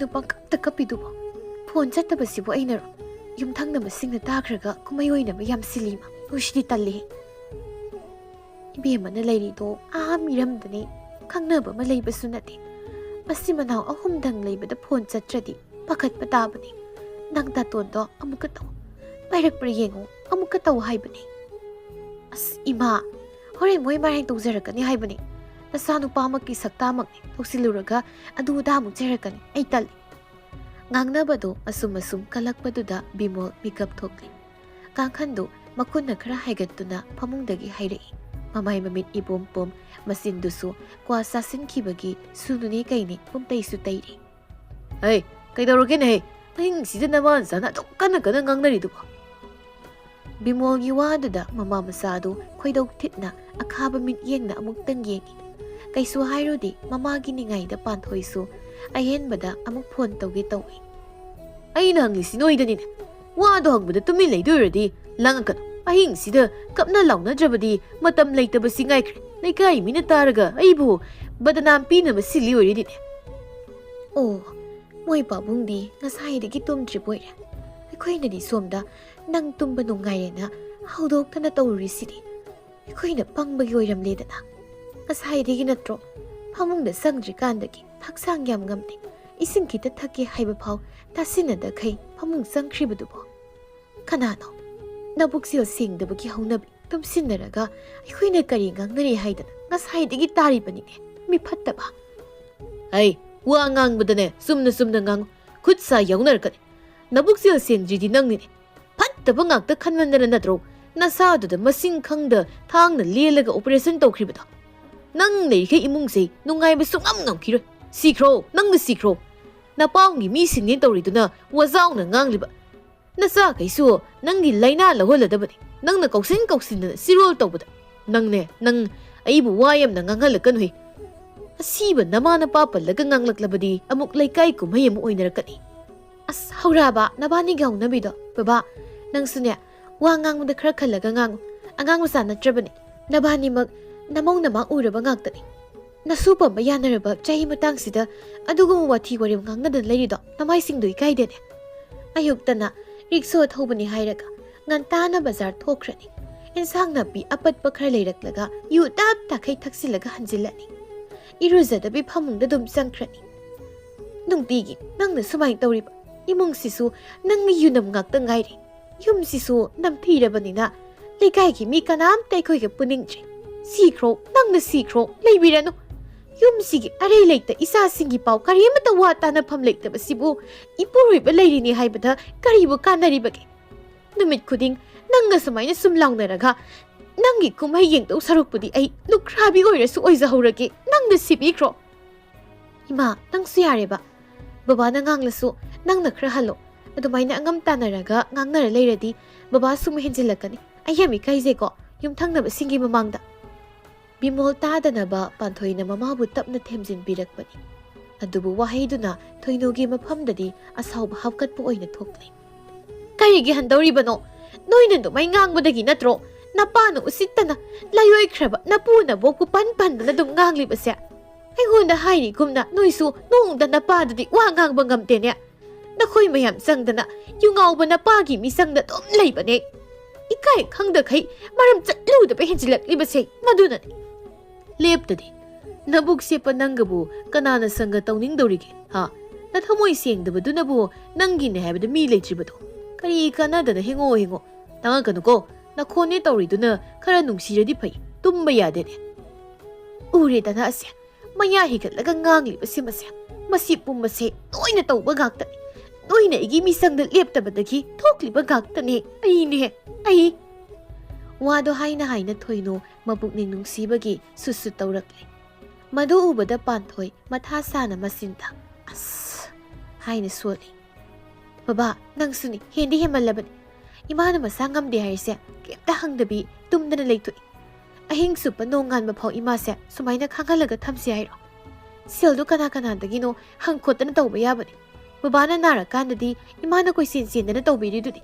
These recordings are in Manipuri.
ꯀꯩꯅꯣ ꯄꯪꯀꯞꯇ ꯀꯞꯄꯤꯗꯨꯕꯣ ꯐꯣꯟ ꯆꯠꯇꯕꯁꯤꯕꯨ ꯑꯩꯅꯔꯣ ꯌꯨꯝꯊꯪꯅꯕꯁꯤꯡꯅ ꯇꯥꯈ꯭ꯔꯒ ꯀꯨꯝꯍꯩ ꯑꯣꯏꯅꯕ ꯌꯥꯝ ꯁꯤꯜꯂꯤꯃ ꯃꯣꯏꯁꯤꯗꯤ ꯇꯜꯂꯤ ꯏꯕꯦꯝꯃꯅ ꯂꯩꯔꯤꯗꯣ ꯃꯤꯔꯝꯗꯅꯤ ꯈꯪꯅꯕ ꯑꯃ ꯂꯩꯕꯁꯨ ꯅꯠꯇꯦ ꯃꯁꯤ ꯃꯅꯥꯎ ꯑꯍꯨꯝꯗꯪ ꯂꯩꯕꯗ ꯐꯣꯟ ꯆꯠꯇ꯭ꯔꯗꯤ ꯄꯥꯈꯠꯄ ꯇꯥꯕꯅꯤ ꯅꯪ ꯗꯥꯇꯣꯟꯗꯣ ꯑꯃꯨꯛꯀ ꯇꯧ ꯄꯥꯏꯔꯛꯄ꯭ꯔꯥ ꯌꯦꯡꯉꯨ ꯑꯃꯨꯛꯀ ꯇꯧ ꯍꯥꯏꯕꯅꯤ ꯑꯁ ꯏꯃꯥ ꯍꯣꯔꯦꯟ ꯃꯣꯏ ꯃꯔꯩ ꯇꯧꯖꯔꯛꯀꯅꯤ ꯍꯥꯏꯕꯅꯤ ꯅꯆꯥꯅꯨꯄꯥꯃꯛꯀꯤ ꯁꯛꯇꯥꯃꯛꯅꯤ ꯇꯧꯁꯤꯜꯂꯨꯔꯒ ꯑꯗꯨ ꯑꯗꯥꯃꯨꯛ ꯆꯩꯔꯛꯀꯅꯤ ꯑꯩ ꯇꯜꯂꯤ ꯉꯥꯡꯅꯕꯗꯣ ꯑꯁꯨꯝ ꯀꯜꯂꯛꯄꯗꯨꯗ ꯕꯤꯃꯣꯜ ꯃꯤꯀꯞ ꯊꯣꯛꯂꯤ ꯀꯥꯡꯈꯟꯗꯨ ꯃꯈꯨꯠꯅ ꯈꯔ ꯍꯥꯏꯒꯠꯇꯨꯅ ꯐꯃꯨꯡꯗꯒꯤ ꯍꯥꯏꯔꯛꯏ ꯃꯃꯥꯏ ꯃꯃꯤꯠ ꯏꯄꯣꯝ ꯄꯣꯝ ꯃꯆꯤꯟꯗꯨꯁꯨ ꯀ꯭ꯋꯥ ꯆꯥꯁꯤꯟꯈꯤꯕꯒꯤ ꯁꯨꯅꯨꯅꯦ ꯀꯩꯅꯦ ꯄꯨꯝꯇꯩꯁꯨ ꯇꯩꯔꯤ ꯍꯩ ꯀꯩꯗꯧꯔꯒꯦꯅꯦ ꯍꯦ ꯑꯍꯤꯡꯁꯤꯗ ꯅꯃꯥꯅꯆꯥꯅ ꯑꯗꯨꯝ ꯀꯟꯅ ꯉꯥꯡꯅꯔꯤꯗꯨꯕꯣ ꯕꯤꯃꯣꯜꯒꯤ ꯋꯥꯗꯨꯗ ꯃꯃꯥ ꯃꯆꯥꯗꯨ ꯈꯣꯏꯗꯧ ꯊꯤꯠꯅ ꯑꯈꯥꯕ ꯃꯤꯠꯌꯦꯡꯅ ꯑꯃꯨꯛꯇꯪ ꯌꯦꯡꯉꯤ ꯀꯩꯁꯨ ꯍꯥꯏꯔꯨꯗꯤ ꯃꯃꯥꯒꯤ ꯅꯤꯡꯉꯥꯏꯗ ꯄꯥꯟꯊꯣꯏꯁꯨ ꯑꯍꯦꯟꯕꯗ ꯑꯃꯨꯛ ꯐꯣꯟ ꯇꯧꯒꯦ ꯇꯧꯏ ꯑꯩꯅ ꯍꯪꯂꯤꯁꯤ ꯅꯣꯏꯗꯅꯤꯅꯦ ꯋꯥꯗꯣ ꯍꯪꯕꯗ ꯇꯨꯃꯤꯟ ꯂꯩꯗꯣꯏꯔꯗꯤ ꯂꯥꯡꯉꯛꯀꯅꯨ ꯑꯍꯤꯡꯁꯤꯗ ꯀꯞꯅ ꯂꯥꯎꯅꯗ꯭ꯔꯕꯗꯤ ꯃꯇꯝ ꯂꯩꯇꯕꯁꯤ ꯉꯥꯏꯈ꯭ꯔꯦ ꯂꯩꯀꯥꯏ ꯃꯤꯅ ꯇꯥꯔꯒ ꯑꯩꯕꯨ ꯕꯗꯅꯥꯝ ꯄꯤꯅꯕ ꯁꯤꯜꯂꯤ ꯑꯣꯏꯔꯤꯗꯤꯅꯦ ꯑꯣ ꯃꯣꯏ ꯄꯥꯕꯨꯡꯗꯤ ꯉꯁꯥꯏꯗꯒꯤ ꯇꯨꯝꯗ꯭ꯔꯤꯕꯣꯏꯔꯦ ꯑꯩꯈꯣꯏꯅꯗꯤ ꯁꯣꯝꯗ ꯅꯪ ꯇꯨꯝꯕ ꯅꯨꯡꯉꯥꯏꯔꯦꯅ ꯍꯧꯗꯣꯛꯇꯅ ꯇꯧꯔꯨꯔꯤꯁꯤꯗꯤ ꯑꯩꯈꯣꯏꯅ ꯄꯪꯕꯒꯤ ꯑꯣꯏꯔꯝꯂꯦꯗꯅ ꯉꯁꯥꯏꯗꯒꯤ ꯅꯠꯇ꯭ꯔꯣ ꯐꯃꯨꯡꯗ ꯆꯪꯗ꯭ꯔꯤꯀꯥꯟꯗꯒꯤ ꯍꯛꯆꯥꯡ ꯌꯥꯝ ꯉꯝꯗꯦ ꯏꯁꯤꯡ ꯈꯤꯇ ꯊꯛꯀꯦ ꯍꯥꯏꯕ ꯐꯥꯎ ꯇꯥꯁꯤꯟꯅꯗꯈꯩ ꯐꯃꯨꯡ ꯆꯪꯈ꯭ꯔꯤꯕꯗꯨꯕꯣ ꯀꯅꯥꯅꯣ ꯅꯕꯨꯛꯆꯦꯜ ꯁꯦꯡꯗꯕꯒꯤ ꯍꯧꯅꯕꯤ ꯇꯨꯝꯁꯤꯟꯅꯔꯒ ꯑꯩꯈꯣꯏꯅ ꯀꯔꯤ ꯉꯥꯡꯅꯔꯤ ꯍꯥꯏꯗꯅ ꯉꯁꯥꯏꯗꯒꯤ ꯇꯥꯔꯤꯕꯅꯤꯅꯦ ꯃꯤꯐꯠꯇꯕ ꯑꯩ ꯋꯥ ꯉꯥꯡꯕꯗꯅꯦ ꯆꯨꯝꯅ ꯉꯥꯡꯉꯨ ꯈꯨꯠ ꯁꯥ ꯌꯥꯎꯅꯔꯛꯀꯅꯤ ꯅꯕꯨꯛꯆꯦꯜ ꯁꯦꯡꯗ꯭ꯔꯤꯗꯤ ꯅꯪꯅꯤꯅꯦ ꯐꯠꯇꯕ ꯉꯥꯛꯇ ꯈꯟꯃꯟꯗꯅ ꯅꯠꯇ꯭ꯔꯣ ꯅꯁꯥꯗꯨꯗ ꯃꯁꯤꯡ ꯈꯪꯗ ꯊꯥꯡꯅ ꯂꯦꯜꯂꯒ ꯑꯣꯄꯔꯦꯁꯟ ꯇꯧꯈ꯭ꯔꯤꯕꯗꯣ ꯅꯪ ꯂꯩꯔꯤꯈꯩ ꯏꯃꯨꯡꯁꯦ ꯅꯨꯡꯉꯥꯏꯕ ꯁꯨꯡꯉꯝ ꯉꯝꯈꯤꯔꯣꯏ ꯁꯤꯈ꯭ꯔꯣ ꯅꯪꯅ ꯁꯤꯈ꯭ꯔꯣ ꯅꯄꯥꯎꯒꯤ ꯃꯤꯁꯤꯡꯅꯦ ꯇꯧꯔꯤꯗꯨꯅ ꯋꯥꯖꯥꯎꯅ ꯉꯥꯡꯂꯤꯕ ꯅꯆꯥꯈꯩꯁꯨ ꯅꯪꯒꯤ ꯂꯥꯏꯅꯥ ꯂꯧꯍꯜꯂꯗꯕꯅꯤ ꯅꯪꯅ ꯀꯧꯁꯤꯟꯗꯅ ꯁꯤꯔꯣꯜ ꯇꯧꯕꯗ ꯅꯪ ꯑꯩꯕꯨ ꯋꯥ ꯌꯥꯝꯅ ꯉꯥꯡꯍꯜꯂꯛꯀꯅꯨꯍꯦ ꯑꯁꯤꯕ ꯅꯃꯥ ꯅꯄꯥ ꯄꯜꯂꯒ ꯉꯥꯡꯂꯛꯂꯕꯗꯤ ꯑꯃꯨꯛ ꯂꯩꯀꯥꯏ ꯀꯨꯝꯍꯩ ꯑꯃ ꯑꯣꯏꯅꯔꯛꯀꯅꯤ ꯑꯁ ꯍꯧꯔꯥꯕ ꯅꯕꯥꯅꯤꯒꯤ ꯍꯧꯅꯕꯤꯗꯣ ꯕꯕꯥ ꯅꯪꯁꯨꯅꯦ ꯋꯥ ꯉꯥꯡꯕꯗ ꯈꯔ ꯈꯜꯂꯒ ꯉꯥꯡꯉꯨ ꯑꯉꯥꯡ ꯃꯆꯥ ꯅꯠꯇ꯭ꯔꯕꯅꯤ ꯅꯕꯥꯅꯤꯃꯛ ꯅꯃꯧ ꯅꯃꯥ ꯎꯔꯕ ꯉꯥꯛꯇꯅꯤ ꯅꯁꯨ ꯄꯝꯕ ꯌꯥꯅꯔꯕ ꯆꯍꯤ ꯃꯇꯥꯡꯁꯤꯗ ꯑꯗꯨꯒꯨꯝꯕ ꯋꯥꯊꯤ ꯋꯥꯔꯦꯝ ꯉꯥꯡꯅꯗꯅ ꯂꯩꯔꯤꯗꯣ ꯅꯃꯥꯏꯁꯤꯡꯗꯨ ꯏꯀꯥꯏꯗꯦꯅꯦ ꯑꯌꯨꯛꯇꯅ ꯔꯤꯛꯁꯣ ꯊꯧꯕꯅꯤ ꯍꯥꯏꯔꯒ ꯉꯟꯇꯥꯅ ꯕꯖꯥꯔ ꯊꯣꯛꯈ꯭ꯔꯅꯤ ꯏꯟꯁꯥꯡ ꯅꯥꯄꯤ ꯑꯄꯠꯄ ꯈꯔ ꯂꯩꯔꯛꯂꯒ ꯌꯨ ꯇꯥꯞ ꯇꯥꯈꯩ ꯊꯛꯆꯤꯜꯂꯒ ꯍꯟꯖꯤꯜꯂꯅꯤ ꯏꯔꯨꯖꯗꯕꯤ ꯐꯃꯨꯡꯗ ꯑꯗꯨꯝ ꯆꯪꯈ꯭ꯔꯅꯤ ꯅꯨꯡꯇꯤꯒꯤ ꯅꯪꯅ ꯁꯨꯃꯥꯏꯅ ꯇꯧꯔꯤꯕ ꯏꯃꯨꯡꯁꯤꯁꯨ ꯅꯪꯒꯤ ꯌꯨꯅꯝ ꯉꯥꯛꯇ ꯉꯥꯏꯔꯤ ꯌꯨꯝꯁꯤꯁꯨ ꯅꯝꯊꯤꯔꯕꯅꯤꯅ ꯂꯩꯀꯥꯏꯒꯤ ꯃꯤ ꯀꯅꯥꯝꯇ ꯑꯩꯈꯣꯏꯒ ꯄꯨꯅꯤꯡꯗ꯭ꯔꯦ ꯁꯤꯈ꯭ꯔꯣ ꯅꯪꯅ ꯁꯤꯈ꯭ꯔꯣ ꯂꯩꯕꯤꯔꯅꯨ ꯌꯨꯝꯁꯤꯒꯤ ꯑꯔꯩ ꯂꯩꯇ ꯏꯆꯥꯁꯤꯡꯒꯤ ꯄꯥꯎ ꯀꯔꯤꯃꯠꯇ ꯋꯥ ꯇꯥꯅꯐꯝ ꯂꯩꯇꯕꯁꯤꯕꯨ ꯏꯄꯨꯔꯣꯏꯕ ꯂꯩꯔꯤꯅꯤ ꯍꯥꯏꯕꯗ ꯀꯔꯤꯕꯨ ꯀꯥꯟꯅꯔꯤꯕꯒꯦ ꯅꯨꯃꯤꯠ ꯈꯨꯗꯤꯡ ꯅꯪꯒ ꯁꯨꯃꯥꯏꯅ ꯁꯨꯝ ꯂꯥꯎꯅꯔꯒ ꯅꯪꯒꯤ ꯀꯨꯝꯍꯩ ꯌꯦꯡꯗꯧ ꯁꯔꯨꯛꯄꯨꯗꯤ ꯑꯩ ꯂꯨꯈ꯭ꯔꯥꯕꯤ ꯑꯣꯏꯔꯁꯨ ꯑꯣꯏꯖꯍꯧꯔꯒꯦ ꯅꯪꯅ ꯁꯤꯕꯤꯈ꯭ꯔꯣ ꯏꯃꯥ ꯅꯪꯁꯨ ꯌꯥꯔꯦꯕ ꯕꯕꯥꯅ ꯉꯥꯡꯂꯁꯨ ꯅꯪꯅ ꯈꯔ ꯍꯜꯂꯣ ꯑꯗꯨꯃꯥꯏꯅ ꯑꯉꯝ ꯇꯥꯟꯅꯔꯒ ꯉꯥꯡꯅꯔ ꯂꯩꯔꯗꯤ ꯕꯕꯥ ꯁꯨꯝ ꯍꯦꯟꯖꯤꯜꯂꯛꯀꯅꯤ ꯑꯩ ꯌꯥꯝ ꯏꯀꯥꯏꯖꯩꯀꯣ ꯌꯨꯝꯊꯪꯅꯕꯁꯤꯡꯒꯤ ꯃꯃꯥꯡꯗ ꯕꯤꯃꯣꯜ ꯇꯥꯗꯅꯕ ꯄꯥꯟꯊꯣꯏꯅ ꯃꯃꯥꯕꯨ ꯇꯞꯅ ꯊꯦꯝꯖꯤꯟꯕꯤꯔꯛꯄꯅꯤ ꯑꯗꯨꯕꯨ ꯋꯥꯍꯩꯗꯨꯅ ꯊꯣꯏꯅꯨꯒꯤ ꯃꯐꯝꯗꯗꯤ ꯑꯁꯥꯎꯕ ꯍꯥꯞꯀꯠꯄ ꯑꯣꯏꯅ ꯊꯣꯛꯂꯤ ꯀꯔꯤꯒꯤ ꯍꯟꯗꯧꯔꯤꯕꯅꯣ ꯅꯣꯏꯅ ꯑꯗꯨꯃꯥꯏ ꯉꯥꯡꯕꯗꯒꯤ ꯅꯠꯇ꯭ꯔꯣ ꯅꯄꯥꯅ ꯎꯁꯤꯠꯇꯅ ꯂꯥꯏꯑꯣꯏꯈ꯭ꯔꯕ ꯅꯄꯨꯅꯕꯣꯛꯄꯨ ꯄꯟꯗꯅ ꯑꯗꯨꯝ ꯉꯥꯡꯂꯤꯕꯁꯦ ꯑꯩꯉꯣꯟꯗ ꯍꯥꯏꯔꯤꯒꯨꯝꯅ ꯅꯣꯏꯁꯨ ꯅꯣꯡꯃꯗ ꯅꯄꯥꯗꯨꯗꯤ ꯋꯥ ꯉꯥꯡꯕ ꯉꯝꯗꯦꯅꯦ ꯅꯈꯣꯏ ꯃꯌꯥꯝ ꯆꯪꯗꯅ ꯌꯨꯉꯥꯎꯕ ꯅꯄꯥꯒꯤ ꯃꯤꯁꯪꯗ ꯑꯗꯨꯝ ꯂꯩꯕꯅꯦ ꯏꯀꯥꯏ ꯈꯪꯗꯈꯩ ꯃꯔꯝ ꯆꯠꯂꯨꯗꯕ ꯍꯦꯟꯖꯤꯜꯂꯛꯂꯤꯕꯁꯦ ꯃꯗꯨꯅꯅꯤ ꯂꯦꯞꯇꯗꯤ ꯅꯕꯨꯛ ꯁꯦꯞꯄ ꯅꯪꯒꯕꯨ ꯀꯅꯥꯅ ꯁꯪꯒ ꯇꯧꯅꯤꯡꯗꯧꯔꯤꯒꯦ ꯅꯊꯃꯣꯏ ꯁꯦꯡꯗꯕꯗꯨꯅꯕꯨ ꯅꯪꯒꯤꯅꯦ ꯍꯥꯏꯕꯗ ꯃꯤ ꯂꯩꯇ꯭ꯔꯤꯕꯗꯣ ꯀꯔꯤ ꯀꯥꯟꯅꯗꯅ ꯍꯤꯡꯉꯣ ꯇꯥꯡꯉꯛꯀꯅꯨꯀꯣ ꯅꯈꯣꯟꯅꯦ ꯇꯧꯔꯤꯗꯨꯅ ꯈꯔ ꯅꯨꯡꯁꯤꯔꯗꯤ ꯐꯩ ꯇꯨꯝꯕ ꯌꯥꯗꯦꯅꯦ ꯎꯔꯦꯗꯅ ꯑꯁꯦ ꯃꯌꯥ ꯍꯤꯒꯠꯂꯒ ꯉꯥꯡꯂꯤꯕꯁꯤꯃꯁꯦ ꯃꯁꯤ ꯄꯨꯝꯕꯁꯦ ꯅꯣꯏꯅ ꯇꯧꯕ ꯉꯥꯛꯇꯅꯤ ꯅꯣꯏꯅ ꯑꯩꯒꯤ ꯃꯤꯁꯪꯗ ꯂꯦꯞꯇꯕꯗꯒꯤ ꯊꯣꯛꯂꯤꯕ ꯉꯥꯛꯇꯅꯦ ꯑꯩ ꯋꯥꯗꯣ ꯍꯥꯏꯅ ꯊꯣꯏꯅꯣ ꯃꯄꯨꯛꯅꯤꯡ ꯅꯨꯡꯁꯤꯕꯒꯤ ꯁꯨꯠ ꯇꯧꯔꯛꯂꯦ ꯃꯗꯨ ꯎꯕꯗ ꯄꯥꯟꯊꯣꯏ ꯃꯊꯥ ꯁꯥꯅ ꯃꯆꯤꯟꯗ ꯑꯁ ꯍꯥꯏꯅ ꯁꯣꯜꯂꯤ ꯕꯕꯥ ꯅꯪꯁꯨꯅꯤ ꯍꯦꯟꯗꯤ ꯍꯦꯟꯃꯜꯂꯕꯅꯤ ꯏꯃꯥꯅ ꯃꯁꯥ ꯉꯝꯗꯦ ꯍꯥꯏꯔꯤꯁꯦ ꯀꯩꯝꯇ ꯍꯪꯗꯕꯤ ꯇꯨꯝꯗꯅ ꯂꯩꯊꯣꯛꯏ ꯑꯍꯤꯡ ꯁꯨꯞꯄ ꯅꯣꯡꯉꯥꯟꯕ ꯐꯥꯎ ꯏꯃꯥꯁꯦ ꯁꯨꯃꯥꯏꯅ ꯈꯥꯡꯍꯜꯂꯒ ꯊꯝꯁꯤ ꯍꯥꯏꯔꯣ ꯁꯦꯜꯗꯨ ꯀꯅꯥꯗꯒꯤꯅꯣ ꯍꯪꯈꯣꯠꯇꯅ ꯇꯧꯕ ꯌꯥꯕꯅꯤ ꯕꯕꯥꯅ ꯅꯥꯔꯀꯥꯟꯗꯗꯤ ꯏꯃꯥꯅ ꯀꯣꯏꯆꯦꯟ ꯆꯦꯟꯗꯅ ꯇꯧꯕꯤꯔꯤꯗꯨꯗꯤ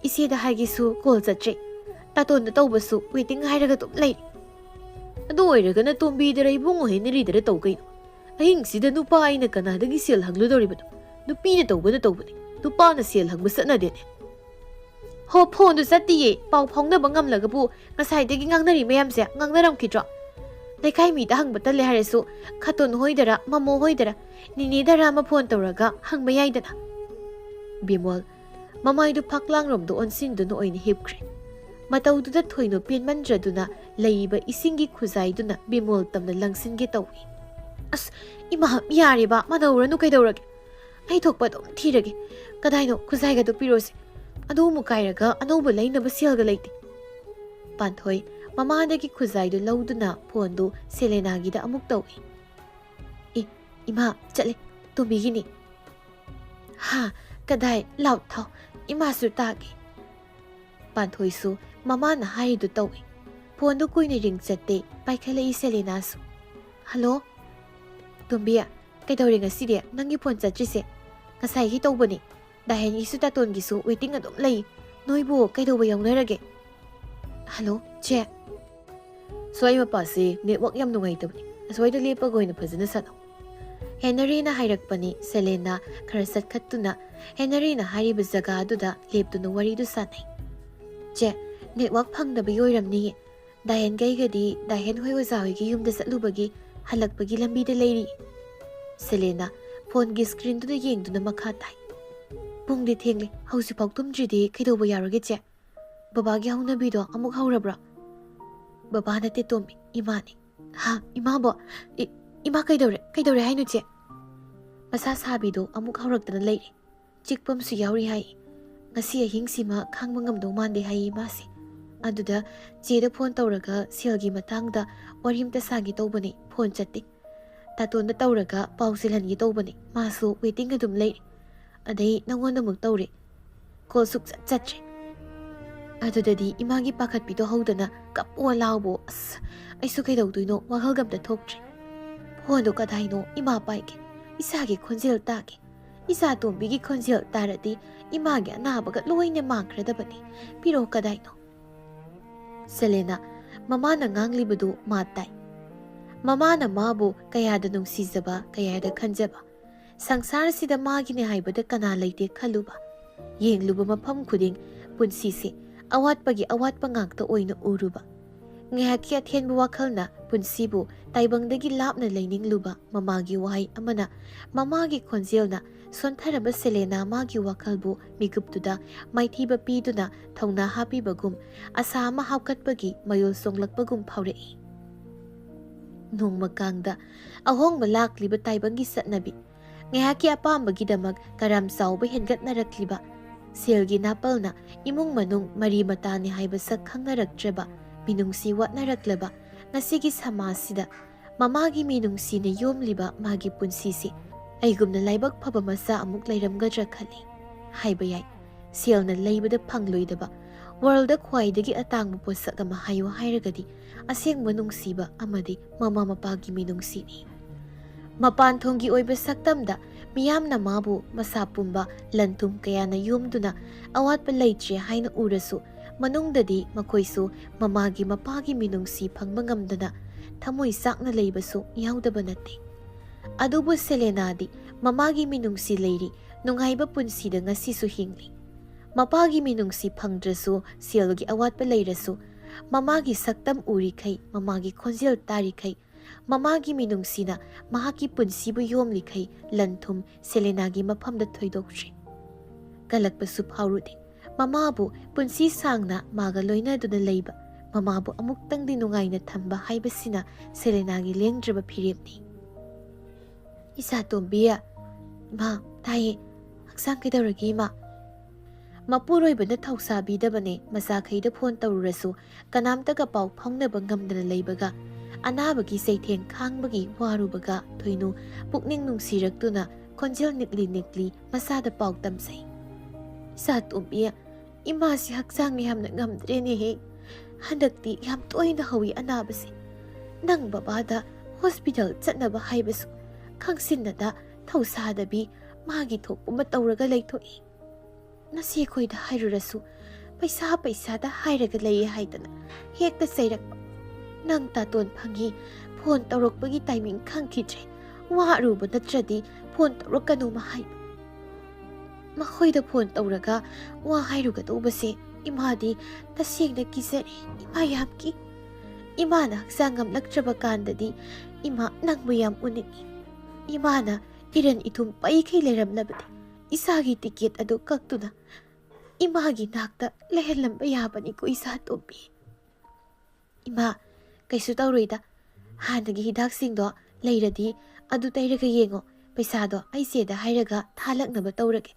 ꯏꯆꯦꯗ ꯍꯥꯏꯒꯦꯁꯨ ꯀꯣꯜ ꯆꯠꯇ꯭ꯔꯤ ꯇꯥꯇꯣꯟꯗ ꯇꯧꯕꯁꯨ ꯋꯦꯇꯤꯡ ꯍꯥꯏꯔꯒ ꯑꯗꯨꯝ ꯂꯩꯔꯤ ꯑꯗꯨ ꯑꯣꯏꯔꯒꯅ ꯇꯣꯝꯕꯤꯗꯔ ꯏꯕꯨꯡꯉꯣ ꯍꯦꯟꯅꯔꯤꯗꯔ ꯇꯧ ꯀꯩꯅꯣ ꯑꯍꯤꯡꯁꯤꯗ ꯅꯨꯄꯥ ꯑꯩꯅ ꯀꯅꯥꯗꯒꯤ ꯁꯦꯜ ꯍꯪꯂꯨꯗꯧꯔꯤꯕꯅꯣ ꯅꯨꯄꯤꯅ ꯇꯧꯕꯅ ꯇꯧꯕꯅꯤ ꯅꯨꯄꯥꯅ ꯁꯦꯜ ꯍꯪꯕ ꯆꯠꯅꯗꯦꯅꯦ ꯍꯣ ꯐꯣꯟꯗꯨ ꯆꯠꯇꯤꯌꯦ ꯄꯥꯎ ꯐꯥꯎꯅꯕ ꯉꯝꯂꯒꯕꯨ ꯉꯁꯥꯏꯗꯒꯤ ꯉꯥꯡꯅꯔꯤ ꯃꯌꯥꯝꯁꯦ ꯉꯥꯡꯅꯔꯝꯈꯤꯗ꯭ꯔꯣ ꯂꯩꯀꯥꯏ ꯃꯤꯗ ꯍꯪꯕ ꯇꯜꯂꯦ ꯍꯥꯏꯔꯁꯨ ꯈꯇꯣꯟ ꯍꯣꯏꯗꯔ ꯃꯃꯣ ꯍꯣꯏꯗꯔ ꯅꯤꯅꯦꯗꯔ ꯑꯃ ꯐꯣꯟ ꯇꯧꯔꯒ ꯍꯪꯕ ꯌꯥꯏꯗꯅ ꯕꯤꯃꯣꯜ ꯃꯃꯥꯏꯗꯨ ꯐꯛꯂꯥꯡꯔꯣꯝꯗ ꯑꯣꯟꯁꯤꯟꯗꯨꯅ ꯑꯣꯏꯅ ꯍꯤꯞꯈ꯭ꯔꯦ ꯃꯇꯧꯗꯨꯗ ꯊꯣꯏꯅ ꯄꯦꯟꯃꯟꯗ꯭ꯔꯗꯨꯅ ꯂꯩꯔꯤꯕ ꯏꯁꯤꯡꯒꯤ ꯈꯨꯖꯥꯏꯗꯨꯅ ꯕꯤꯃꯣꯜ ꯇꯝꯅ ꯂꯪꯁꯤꯟꯒꯦ ꯇꯧꯏ ꯑꯁ ꯏꯃꯥ ꯌꯥꯔꯦꯕ ꯃꯥꯅꯧꯔꯅꯨ ꯀꯩꯗꯧꯔꯒꯦ ꯑꯩ ꯊꯣꯛꯄ ꯑꯗꯨꯝ ꯊꯤꯔꯒꯦ ꯀꯗꯥꯏꯅꯣ ꯈꯨꯖꯥꯏꯒꯗꯣ ꯄꯤꯔꯣꯁꯦ ꯑꯗꯨ ꯑꯃꯨꯛ ꯀꯥꯏꯔꯒ ꯑꯅꯧꯕ ꯂꯩꯅꯕ ꯁꯦꯜꯒ ꯂꯩꯇꯦ ꯄꯥꯟꯊꯣꯏ ꯃꯃꯥꯗꯒꯤ ꯈꯨꯖꯥꯏꯗꯨ ꯂꯧꯗꯨꯅ ꯐꯣꯟꯗꯨ ꯁꯦꯂꯦꯅꯥꯒꯤꯗ ꯑꯃꯨꯛ ꯇꯧꯏ ꯏꯃꯥ ꯆꯠꯂꯦ ꯇꯣꯝꯕꯤꯒꯤꯅꯤ ꯍꯥ ꯀꯗꯥꯏ ꯂꯥꯎ ꯊꯥꯎ ꯏꯃꯥꯁꯨ ꯇꯥꯒꯦ ꯄꯥꯟꯊꯣꯏꯁꯨ ꯃꯃꯥꯅ ꯍꯥꯏꯔꯤꯗꯨ ꯇꯧꯏ ꯐꯣꯟꯗꯨ ꯀꯨꯏꯅ ꯔꯤꯡ ꯆꯠꯇꯦ ꯄꯥꯏꯈꯠꯂꯛꯏ ꯁꯦꯂꯦꯅꯥꯁꯨ ꯍꯜꯂꯣ ꯇꯣꯝꯕꯤ ꯀꯩꯗꯧꯔꯦ ꯉꯁꯤꯗꯤ ꯅꯪꯒꯤ ꯐꯣꯟ ꯆꯠꯇ꯭ꯔꯤꯁꯦ ꯉꯁꯥꯏꯒꯤ ꯇꯧꯕꯅꯤ ꯗꯥꯍꯦꯟꯒꯤꯁꯨ ꯇꯥꯇꯣꯟꯒꯤꯁꯨ ꯋꯦꯇꯤꯡ ꯑꯗꯨꯝ ꯂꯩ ꯅꯣꯏꯕꯨ ꯀꯩꯗꯧꯕ ꯌꯥꯎꯅꯔꯒꯦ ꯍꯜꯂꯣ ꯆꯦ ꯁ꯭ꯋꯥꯏ ꯃꯄꯥꯁꯦ ꯅꯦꯠꯋꯥꯛ ꯌꯥꯝ ꯅꯨꯡꯉꯥꯏꯇꯕꯅꯤ ꯑꯁ꯭ꯋꯥꯏꯗ ꯂꯦꯞꯄꯒ ꯑꯣꯏꯅ ꯐꯖꯅ ꯁꯥꯟꯅꯧ ꯍꯦꯅꯔꯤꯅ ꯍꯥꯏꯔꯛꯄꯅꯤ ꯁꯦꯂꯦꯅꯥ ꯈꯔ ꯆꯠꯈꯠꯇꯨꯅ ꯍꯦꯅꯔꯤꯅ ꯍꯥꯏꯔꯤꯕ ꯖꯒꯥꯗꯨꯗ ꯂꯦꯞꯇꯨꯅ ꯋꯥꯔꯤꯗꯨ ꯁꯥꯟꯅꯩ ꯆꯦ ꯅꯦꯠꯋꯥꯛ ꯐꯪꯗꯕꯒꯤ ꯑꯣꯏꯔꯝꯅꯤꯌꯦ ꯗꯥꯍꯦꯟꯒꯩꯒꯗꯤ ꯗꯥꯍꯦꯟ ꯍꯣꯏ ꯑꯣꯖꯥ ꯍꯣꯏꯒꯤ ꯌꯨꯝꯗ ꯆꯠꯂꯨꯕꯒꯤ ꯍꯜꯂꯛꯄꯒꯤ ꯂꯝꯕꯤꯗ ꯂꯩꯔꯤ ꯁꯦꯂꯦꯅꯥ ꯐꯣꯟꯒꯤ ꯁꯀ꯭ꯔꯤꯟꯗꯨꯗ ꯌꯦꯡꯗꯨꯅ ꯃꯈꯥ ꯇꯥꯏ ꯄꯨꯡꯗꯤ ꯊꯦꯡꯂꯦ ꯍꯧꯖꯤꯛꯐꯥꯎ ꯇꯨꯝꯗ꯭ꯔꯤꯗꯤ ꯀꯩꯗꯧꯕ ꯌꯥꯎꯔꯒꯦ ꯆꯦ ꯕꯕꯥꯒꯤ ꯍꯧꯅꯕꯤꯗꯣ ꯑꯃꯨꯛ ꯍꯧꯔꯕ꯭ꯔꯥ ꯕꯕꯥ ꯅꯠꯇꯦ ꯇꯣꯝꯕꯤ ꯏꯃꯥꯅꯤ ꯍꯥ ꯏꯃꯥꯕꯣ ꯏꯃꯥ ꯀꯩꯗꯧꯔꯦ ꯍꯥꯏꯅꯣ ꯆꯦ ꯃꯁꯥ ꯁꯥꯕꯤꯗꯣ ꯑꯃꯨꯛ ꯍꯧꯔꯛꯇꯅ ꯂꯩꯔꯦ ꯆꯤꯛꯄꯝꯁꯨ ꯌꯥꯎꯔꯤ ꯍꯥꯏ ꯉꯁꯤ ꯑꯍꯤꯡꯁꯤꯃ ꯈꯥꯡꯕ ꯉꯝꯗꯧ ꯃꯥꯟꯗꯦ ꯍꯥꯏ ꯏꯃꯥꯁꯦ ꯑꯗꯨꯗ ꯆꯦꯗ ꯐꯣꯟ ꯇꯧꯔꯒ ꯁꯦꯜꯒꯤ ꯃꯇꯥꯡꯗ ꯋꯥꯔꯤ ꯑꯃꯇ ꯁꯥꯒꯦ ꯇꯧꯕꯅꯤ ꯐꯣꯟ ꯆꯠꯇꯦ ꯇꯥꯇꯣꯟꯗ ꯇꯧꯔꯒ ꯄꯥꯎ ꯆꯦꯜꯍꯟꯒꯦ ꯇꯧꯕꯅꯤ ꯃꯥꯁꯨ ꯋꯦꯇꯤꯡ ꯑꯗꯨꯝ ꯂꯩꯔꯦ ꯑꯗꯩ ꯅꯪꯉꯣꯟꯗ ꯑꯃꯨꯛ ꯇꯧꯔꯦ ꯀꯣꯜ ꯁꯨꯛꯆꯠ ꯆꯠꯇ꯭ꯔꯦ ꯑꯗꯨꯗꯗꯤ ꯏꯃꯥꯒꯤ ꯄꯥꯈꯠꯄꯤꯗꯣ ꯍꯧꯗꯅ ꯀꯞꯄꯣ ꯂꯥꯎꯕꯣ ꯑꯁ ꯑꯩꯁꯨ ꯀꯩꯗꯧꯗꯣꯏꯅꯣ ꯋꯥꯈꯜꯒ ꯑꯝꯇ ꯊꯣꯛꯇ꯭ꯔꯦ ꯐꯣꯟꯗꯣ ꯀꯗꯥꯏꯅꯣ ꯏꯃꯥ ꯄꯥꯏꯒꯦ ꯏꯁꯥꯒꯤ ꯈꯣꯟꯖꯦꯜ ꯇꯥꯒꯦ ꯏꯆꯥ ꯇꯣꯝꯕꯤꯒꯤ ꯈꯣꯟꯖꯦꯜ ꯇꯥꯔꯗꯤ ꯏꯃꯥꯒꯤ ꯑꯅꯥꯕꯒ ꯂꯣꯏꯅ ꯃꯥꯡꯈ꯭ꯔꯗꯕꯅꯤ ꯄꯤꯔꯣ ꯀꯗꯥꯏꯅꯣ ꯁꯦꯂꯦꯅꯥ ꯃꯃꯥꯅ ꯉꯥꯡꯂꯤꯕꯗꯨ ꯃꯥ ꯇꯥꯏ ꯃꯃꯥꯅ ꯃꯥꯕꯨ ꯀꯌꯥꯗ ꯅꯨꯡꯁꯤꯖꯕ ꯀꯌꯥꯗ ꯈꯟꯖꯕ ꯁꯪꯁꯥꯔꯁꯤꯗ ꯃꯥꯒꯤꯅꯦ ꯍꯥꯏꯕꯗ ꯀꯅꯥ ꯂꯩꯇꯦ ꯈꯜꯂꯨꯕ ꯌꯦꯡꯂꯨꯕ ꯃꯐꯝ ꯈꯨꯗꯤꯡ ꯄꯨꯟꯁꯤꯁꯦ ꯑꯋꯥꯠꯄꯒꯤ ꯑꯋꯥꯠꯄ ꯉꯥꯛꯇ ꯑꯣꯏꯅ ꯎꯔꯨꯕ ꯉꯥꯏꯍꯥꯛꯀꯤ ꯑꯊꯦꯟꯕ ꯋꯥꯈꯜꯅ ꯄꯨꯟꯁꯤꯕꯨ ꯇꯥꯏꯕꯪꯗꯒꯤ ꯂꯥꯞꯅ ꯂꯩꯅꯤꯡꯂꯨꯕ ꯃꯃꯥꯒꯤ ꯋꯥꯍꯩ ꯑꯃꯅ ꯃꯃꯥꯒꯤ ꯈꯣꯟꯖꯦꯜꯅ ꯁꯣꯟꯊꯔꯕ ꯁꯦꯂꯦꯅꯥ ꯃꯥꯒꯤ ꯋꯥꯈꯜꯕꯨ ꯃꯤꯀꯨꯞꯇꯨꯗ ꯃꯥꯏꯊꯤꯕ ꯄꯤꯗꯨꯅ ꯊꯧꯅꯥ ꯍꯥꯞꯄꯤꯕꯒꯨꯝ ꯑꯁꯥ ꯑꯃ ꯍꯥꯞꯀꯠꯄꯒꯤ ꯃꯌꯣꯜ ꯆꯣꯡꯂꯛꯄꯒꯨꯝ ꯐꯥꯎꯔꯛꯏ ꯅꯣꯡꯃ ꯀꯥꯡꯗ ꯑꯍꯣꯡꯕ ꯂꯥꯛꯂꯤꯕ ꯇꯥꯏꯕꯪꯒꯤ ꯆꯠꯅꯕꯤ ꯉꯥꯏꯍꯥꯛꯀꯤ ꯑꯄꯥꯝꯕꯒꯤꯗꯃꯛ ꯀꯔꯥꯝ ꯆꯥꯎꯕ ꯍꯦꯟꯒꯠꯅꯔꯛꯂꯤꯕ ꯁꯦꯜꯒꯤ ꯅꯥꯄꯜꯅ ꯏꯃꯨꯡ ꯃꯅꯨꯡ ꯃꯔꯤ ꯃꯇꯥꯅꯤ ꯍꯥꯏꯕ ꯁꯛ ꯈꯪꯅꯔꯛꯇ꯭ꯔꯕ ꯃꯤꯅꯨꯡꯁꯤ ꯋꯥꯠꯅꯔꯛꯂꯕ ꯉꯁꯤꯒꯤ ꯁꯃꯥꯖꯁꯤꯗ ꯃꯃꯥꯒꯤ ꯃꯤꯅꯨꯡꯁꯤꯅ ꯌꯣꯝꯂꯤꯕ ꯃꯥꯒꯤ ꯄꯨꯟꯁꯤꯁꯤ ꯑꯩꯒꯨꯝꯅ ꯂꯥꯏꯕꯛ ꯐꯕ ꯃꯆꯥ ꯑꯃꯨꯛ ꯂꯩꯔꯝꯒꯗ꯭ꯔꯥ ꯈꯜꯂꯤ ꯍꯥꯏꯕ ꯌꯥꯏ ꯁꯦꯜꯅ ꯂꯩꯕꯗ ꯐꯪꯂꯣꯏꯗꯕ ꯋꯥꯔꯜꯗ ꯈ꯭ꯋꯥꯏꯗꯒꯤ ꯑꯇꯥꯡꯕ ꯄꯣꯠꯁꯛ ꯑꯃ ꯍꯥꯏꯌꯨ ꯍꯥꯏꯔꯒꯗꯤ ꯑꯁꯦꯡꯕ ꯅꯨꯡꯁꯤꯕ ꯑꯃꯗꯤ ꯃꯃꯥ ꯃꯄꯥꯒꯤ ꯃꯤꯅꯨꯡꯁꯤꯅꯤ ꯃꯄꯥꯟꯊꯣꯡꯒꯤ ꯑꯣꯏꯕ ꯁꯛꯇꯝꯗ ꯃꯤꯌꯥꯝꯅ ꯃꯥꯕు ꯃꯁꯥ ꯄꯨꯝꯕ ꯂꯟ ꯊꯨꯝ ꯀꯌꯥꯅ ꯌꯣꯝꯗꯨꯅ ꯑꯋꯥꯠꯄ ꯂꯩꯇ꯭ꯔꯦ ꯍꯥꯏꯅ ꯎꯔꯁꯨ ꯃꯅꯨꯡꯗꯗꯤ ꯃꯈꯣꯏꯁꯨ ꯃꯃꯥꯒꯤ ꯃꯄꯥꯒꯤ ꯃꯤꯅꯨꯡꯁꯤ ꯐꯪꯕ ꯉꯝꯗꯅ ꯊꯃꯣꯏ ꯆꯥꯛꯅ ꯂꯩꯕꯁꯨ ꯌꯥꯎꯗꯕ ꯅꯠꯇꯦ ꯑꯗꯨꯕꯨ ꯁꯦꯂꯦꯅꯥꯗꯤ ꯃꯃꯥꯒꯤ ꯃꯤꯅꯨꯡꯁꯤ ꯂꯩꯔꯤ ꯅꯨꯡꯉꯥꯏꯕ ꯄꯨꯟꯁꯤꯗ ꯉꯁꯤꯁꯨ ꯍꯤꯡꯂꯤ ꯃꯄꯥꯒꯤ ꯃꯤꯅꯨꯡꯁꯤ ꯐꯪꯗ꯭ꯔꯁꯨ ꯁꯦꯜꯒꯤ ꯑꯋꯥꯠꯄ ꯂꯩꯔꯁꯨ ꯃꯃꯥꯒꯤ ꯁꯛꯇꯝ ꯎꯔꯤꯈꯩ ꯃꯃꯥꯒꯤ ꯈꯣꯟꯖꯦꯜ ꯇꯥꯔꯤꯈꯩ ꯃꯃꯥꯒꯤ ꯃꯤꯅꯨꯡꯁꯤꯅ ꯃꯍꯥꯛꯀꯤ ꯄꯨꯟꯁꯤꯕꯨ ꯌꯣꯝꯂꯤꯈꯩ ꯂꯟ ꯊꯨꯝ ꯁꯦꯂꯦꯅꯥꯒꯤ ꯃꯐꯝꯗ ꯊꯣꯏꯗꯣꯛꯇ꯭ꯔꯤ ꯀꯜꯂꯛꯄꯁꯨ ꯐꯥꯎꯔꯨꯗꯦ ꯃꯃꯥꯕꯨ ꯄꯨꯟꯁꯤ ꯁꯥꯡꯅ ꯃꯥꯒ ꯂꯣꯏꯅꯗꯨꯅ ꯂꯩꯕ ꯃꯃꯥꯕꯨ ꯑꯃꯨꯛꯇꯪꯗꯤ ꯅꯨꯡꯉꯥꯏꯅ ꯊꯝꯕ ꯍꯥꯏꯕꯁꯤꯅ ꯁꯦꯂꯦꯅꯥꯒꯤ ꯂꯦꯡꯗ꯭ꯔꯕ ꯐꯤꯔꯦꯞꯅꯤ ꯏꯆꯥ ꯇꯣꯝꯕꯤ ꯏꯃꯥ ꯇꯥꯏꯌꯦ ꯍꯛꯆꯥꯡ ꯀꯩꯗꯧꯔꯒꯦ ꯏꯃꯥ ꯃꯄꯨꯔꯣꯏꯕꯅ ꯊꯧꯁꯥꯕꯤꯗꯕꯅꯦ ꯃꯆꯥꯈꯩꯗ ꯐꯣꯟ ꯇꯧꯔꯨꯔꯁꯨ ꯀꯅꯥꯝꯇꯒ ꯄꯥꯎ ꯐꯥꯎꯅꯕ ꯉꯝꯗꯅ ꯂꯩꯕꯒ ꯑꯅꯥꯕꯒꯤ ꯆꯩꯊꯦꯡ ꯈꯥꯡꯕꯒꯤ ꯋꯥꯔꯨꯕꯒ ꯊꯣꯏꯅꯨ ꯄꯨꯛꯅꯤꯡ ꯅꯨꯡꯁꯤꯔꯛꯇꯨꯅ ꯈꯣꯟꯖꯦꯜ ꯅꯤꯛꯂꯤ ꯅꯤꯛꯂꯤ ꯃꯁꯥꯗ ꯄꯥꯎ ꯇꯝꯖꯩ ꯏꯆꯥ ꯇꯣꯝꯕꯤ ꯏꯃꯥꯁꯤ ꯍꯛꯆꯥꯡ ꯌꯥꯝꯅ ꯉꯝꯗ꯭ꯔꯦꯅꯦꯍꯦ ꯍꯟꯗꯛꯇꯤ ꯌꯥꯝ ꯇꯣꯏꯅ ꯍꯧꯏ ꯑꯅꯥꯕꯁꯦ ꯅꯪ ꯕꯕꯥꯗ ꯍꯣꯁꯄꯤꯇꯥꯜ ꯆꯠꯅꯕ ꯍꯥꯏꯕꯁꯨ ꯈꯪꯁꯤꯟꯅꯗ ꯊꯧꯁꯥꯗꯕꯤ ꯃꯥꯒꯤ ꯊꯣꯛꯄ ꯇꯧꯔꯒ ꯂꯩꯊꯣꯛꯏ ꯉꯁꯤ ꯑꯩꯈꯣꯏꯗ ꯍꯥꯏꯔꯨꯔꯁꯨ ꯄꯩꯁꯥꯗ ꯍꯥꯏꯔꯒ ꯂꯩꯌꯦ ꯍꯥꯏꯗꯅ ꯍꯦꯛꯇ ꯆꯩꯔꯛꯄ ꯅꯪ ꯇꯥꯇꯣꯟ ꯐꯪꯉꯤ ꯐꯣꯟ ꯇꯧꯔꯛꯄꯒꯤ ꯇꯥꯏꯃꯤꯡ ꯈꯪꯈꯤꯗ꯭ꯔꯦ ꯋꯥ ꯑꯔꯨꯕ ꯅꯠꯇ꯭ꯔꯗꯤ ꯐꯣꯟ ꯇꯧꯔꯛꯀꯅꯨꯃ ꯍꯥꯏꯕ ꯃꯈꯣꯏꯗ ꯐꯣꯟ ꯇꯧꯔꯒ ꯋꯥ ꯍꯥꯏꯔꯨꯒꯗꯧꯕꯁꯦ ꯏꯃꯥꯗꯤ ꯇꯁꯦꯡꯅ ꯀꯤꯖꯔꯦ ꯏꯃꯥ ꯌꯥꯝ ꯀꯤ ꯏꯃꯥꯅ ꯍꯛꯆꯥꯡ ꯉꯝꯂꯛꯇ꯭ꯔꯕ ꯀꯥꯟꯗꯗꯤ ꯏꯃꯥ ꯅꯪꯕꯨ ꯌꯥꯝ ꯎꯅꯤꯡꯏ ꯏꯃꯥꯅ ꯏꯔꯟ ꯏꯊꯨꯝ ꯄꯩꯈꯩ ꯂꯩꯔꯝꯂꯕꯗꯤ ꯏꯁꯥꯒꯤ ꯇꯤꯀꯦꯠ ꯑꯗꯨ ꯀꯛꯇꯨꯅ ꯏꯃꯥꯒꯤ ꯅꯥꯛꯇ ꯂꯩꯍꯜꯂꯝꯕ ꯌꯥꯕꯅꯤꯀꯣ ꯏꯁꯥ ꯇꯣꯝꯕꯤ ꯏꯃꯥ ꯀꯩꯁꯨ ꯇꯧꯔꯣꯏꯗ ꯍꯥꯟꯅꯒꯤ ꯍꯤꯗꯥꯛꯁꯤꯡꯗꯣ ꯂꯩꯔꯗꯤ ꯑꯗꯨ ꯇꯩꯔꯒ ꯌꯦꯡꯉꯣ ꯄꯩꯁꯥꯗꯣ ꯑꯩ ꯆꯦꯗ ꯍꯥꯏꯔꯒ ꯊꯥꯂꯛꯅꯕ ꯇꯧꯔꯒꯦ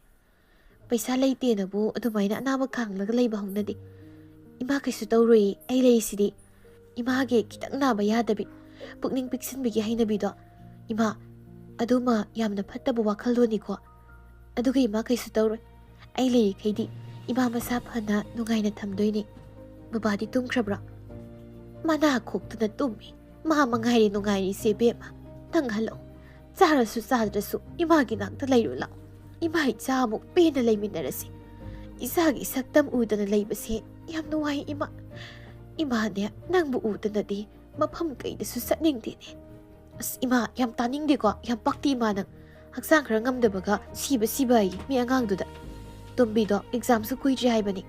ꯄꯩꯁꯥ ꯂꯩꯇꯦꯅꯕꯨ ꯑꯗꯨꯃꯥꯏꯅ ꯑꯅꯥꯕ ꯈꯥꯡꯂꯒ ꯂꯩꯕ ꯍꯧꯅꯗꯦ ꯏꯃꯥ ꯀꯩꯁꯨ ꯇꯧꯔꯣꯏ ꯑꯩ ꯂꯩꯔꯤꯁꯤꯗꯤ 이마게 기딱 나봐 야다비 푹닝 픽신비기 하이나비도 이마 ꯑꯗꯨꯃ ꯌꯥꯝꯅ ꯐꯠꯇꯕ ꯋꯥꯈꯜꯂꯣꯟꯅꯤꯀꯣ ꯑꯗꯨꯒ ꯏꯃꯥ ꯀꯩꯁꯨ ꯇꯧꯔꯣꯏ ꯑꯩ ꯂꯩꯔꯤꯈꯩꯗꯤ ꯏꯃꯥ ꯃꯁꯥ ꯐꯅ ꯅꯨꯡꯉꯥꯏꯅ ꯊꯝꯗꯣꯏꯅꯤ ꯕꯕꯥꯗꯤ ꯇꯨꯝꯈ꯭ꯔꯕ꯭ꯔꯣ ꯃꯅꯥ ꯈꯣꯛꯇꯨꯅ ꯇꯨꯝꯃꯤ ꯃꯥ ꯃꯉꯥꯏꯔꯦ ꯅꯨꯡꯉꯥꯏꯔꯤꯁꯦ ꯕꯦꯝꯃ ꯅꯪ ꯍꯜꯂꯛꯑꯣ ꯆꯥꯔꯁꯨ ꯆꯥꯗ꯭ꯔꯁꯨ ꯏꯃꯥꯒꯤ ꯅꯥꯛꯇ ꯂꯩꯔꯨ ꯂꯥꯛꯑꯣ ꯏꯃꯥ ꯏꯆꯥ ꯑꯃꯨꯛ ꯄꯦꯟꯅ ꯂꯩꯃꯤꯟꯅꯔꯁꯤ ꯏꯆꯥꯒꯤ ꯁꯛꯇꯝ ꯎꯗꯅ ꯂꯩꯕꯁꯦ ꯌꯥꯝ ꯅꯨꯡꯉꯥꯏ 이마 이마네 ꯅꯪꯕꯨ ꯎꯗꯅꯗꯤ ꯃꯐꯝ ꯀꯩꯗꯁꯨ ꯆꯠꯅꯤꯡꯗꯦꯅꯦ ꯑꯁ 이마 ꯌꯥꯝ ꯇꯥꯅꯤꯡꯗꯦꯀꯣ ꯌꯥꯝ ꯄꯛꯇꯤ 이마 ꯅꯪ ꯍꯛꯆꯥꯡ ꯈꯔ ꯉꯝꯗꯕꯒ ꯁꯤꯕ ꯑꯩ ꯃꯤ ꯑꯉꯥꯡꯗꯨꯗ ꯇꯣꯝꯕꯤꯗꯣ ꯑꯦꯛꯖꯥꯝꯁꯨ ꯀꯨꯏꯗ꯭ꯔꯤ ꯍꯥꯏꯕꯅꯤ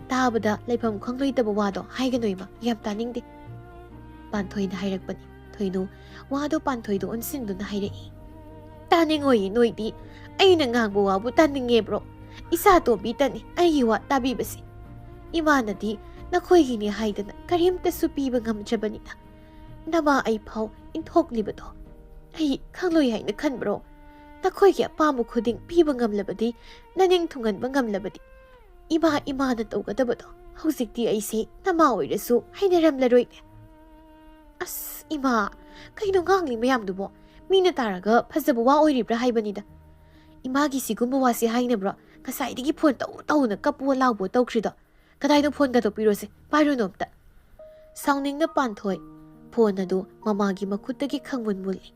ꯇꯥꯕꯗ ꯂꯩꯐꯝ ꯈꯪꯂꯣꯏꯗꯕ ꯋꯥꯗꯣ ꯍꯥꯏꯒꯅꯨ 이마 ꯌꯥꯝ ꯇꯥꯅꯤꯡꯗꯦ ꯄꯥꯟꯊꯣꯏꯅ ꯍꯥꯏꯔꯛꯄꯅꯤ ꯊꯣꯏꯅꯨ ꯋꯥꯗꯣ ꯄꯥꯟꯊꯣꯏꯗꯣ ꯑꯣꯟꯁꯤꯟꯗꯨꯅ ꯍꯥꯏꯔꯛꯏ ꯇꯥꯅꯤꯡꯉꯣꯏ ꯅꯣꯏꯗꯤ ꯑꯩꯅ ꯉꯥꯡꯕ ꯋꯥꯕꯨ ꯇꯥꯅꯤꯡꯉꯦꯕ꯭ꯔꯣ ꯏꯆꯥ ꯇꯣꯝꯕꯤꯇꯅꯤ ꯑꯩꯒꯤ ꯋꯥ ꯇꯥꯕꯤꯕꯁꯤ 이마ꯅꯗꯤ ꯅꯈꯣꯏꯒꯤꯅꯤ ꯍꯥꯏꯗꯅ ꯀꯔꯤꯝꯇꯁꯨ ꯄꯤꯕ ꯉꯝꯗ꯭ꯔꯕꯅꯤꯅ ꯅꯃꯥ ꯑꯩ ꯐꯥꯎ ꯏꯟꯊꯣꯛꯂꯤꯕꯗꯣ ꯑꯩ ꯈꯪꯂꯣꯏ ꯍꯥꯏꯅ ꯈꯟꯕ꯭ꯔꯣ ꯅꯈꯣꯏꯒꯤ ꯑꯄꯥꯝꯕ ꯈꯨꯗꯤꯡ ꯄꯤꯕ ꯉꯝꯂꯕꯗꯤ ꯅꯅꯤꯡ ꯊꯨꯡꯍꯟꯕ ꯉꯝꯂꯕꯗꯤ 이마ꯅ ꯇꯧꯒꯗꯕꯗꯣ ꯍꯧꯖꯤꯛꯇꯤ ꯑꯩꯁꯦ ꯅꯃꯥ ꯑꯣꯏꯔꯁꯨ ꯍꯩꯅꯔꯝꯂꯔꯣꯏꯅꯦ ꯑꯁ 이마 ꯀꯩꯅꯣ ꯉꯥꯡꯂꯤ ꯃꯌꯥꯝꯗꯨꯕꯣ ꯃꯤꯅ ꯇꯥꯔꯒ ꯐꯖꯕ ꯋꯥ ꯑꯣꯏꯔꯤꯕ꯭ꯔꯥ ꯍꯥꯏꯕꯅꯤꯗ 이마ꯒꯤ ꯁꯤꯒꯨꯝꯕ ꯋꯥꯁꯦ ꯍꯥꯏꯅꯕ꯭ꯔꯣ ꯉꯁꯥꯏꯗꯒꯤ ꯐꯣꯟ ꯇꯧꯅ ꯀꯞꯄꯨ ꯂꯥꯎꯕ ꯇꯧꯈ꯭ꯔꯤꯗꯣ ꯀꯗꯥꯏꯗ ꯐꯣꯟꯒ ꯇꯧꯄꯤꯔꯣꯁꯦ ꯄꯥꯏꯔꯨꯅꯣ ꯑꯝꯇ ꯁꯥꯎꯅꯤꯡꯅ ꯄꯥꯟꯊꯣꯏ ꯐꯣꯟ ꯑꯗꯨ ꯃꯃꯥꯒꯤ ꯃꯈꯨꯠꯇꯒꯤ ꯈꯪꯃꯨꯟ ꯃꯨꯜꯂꯤ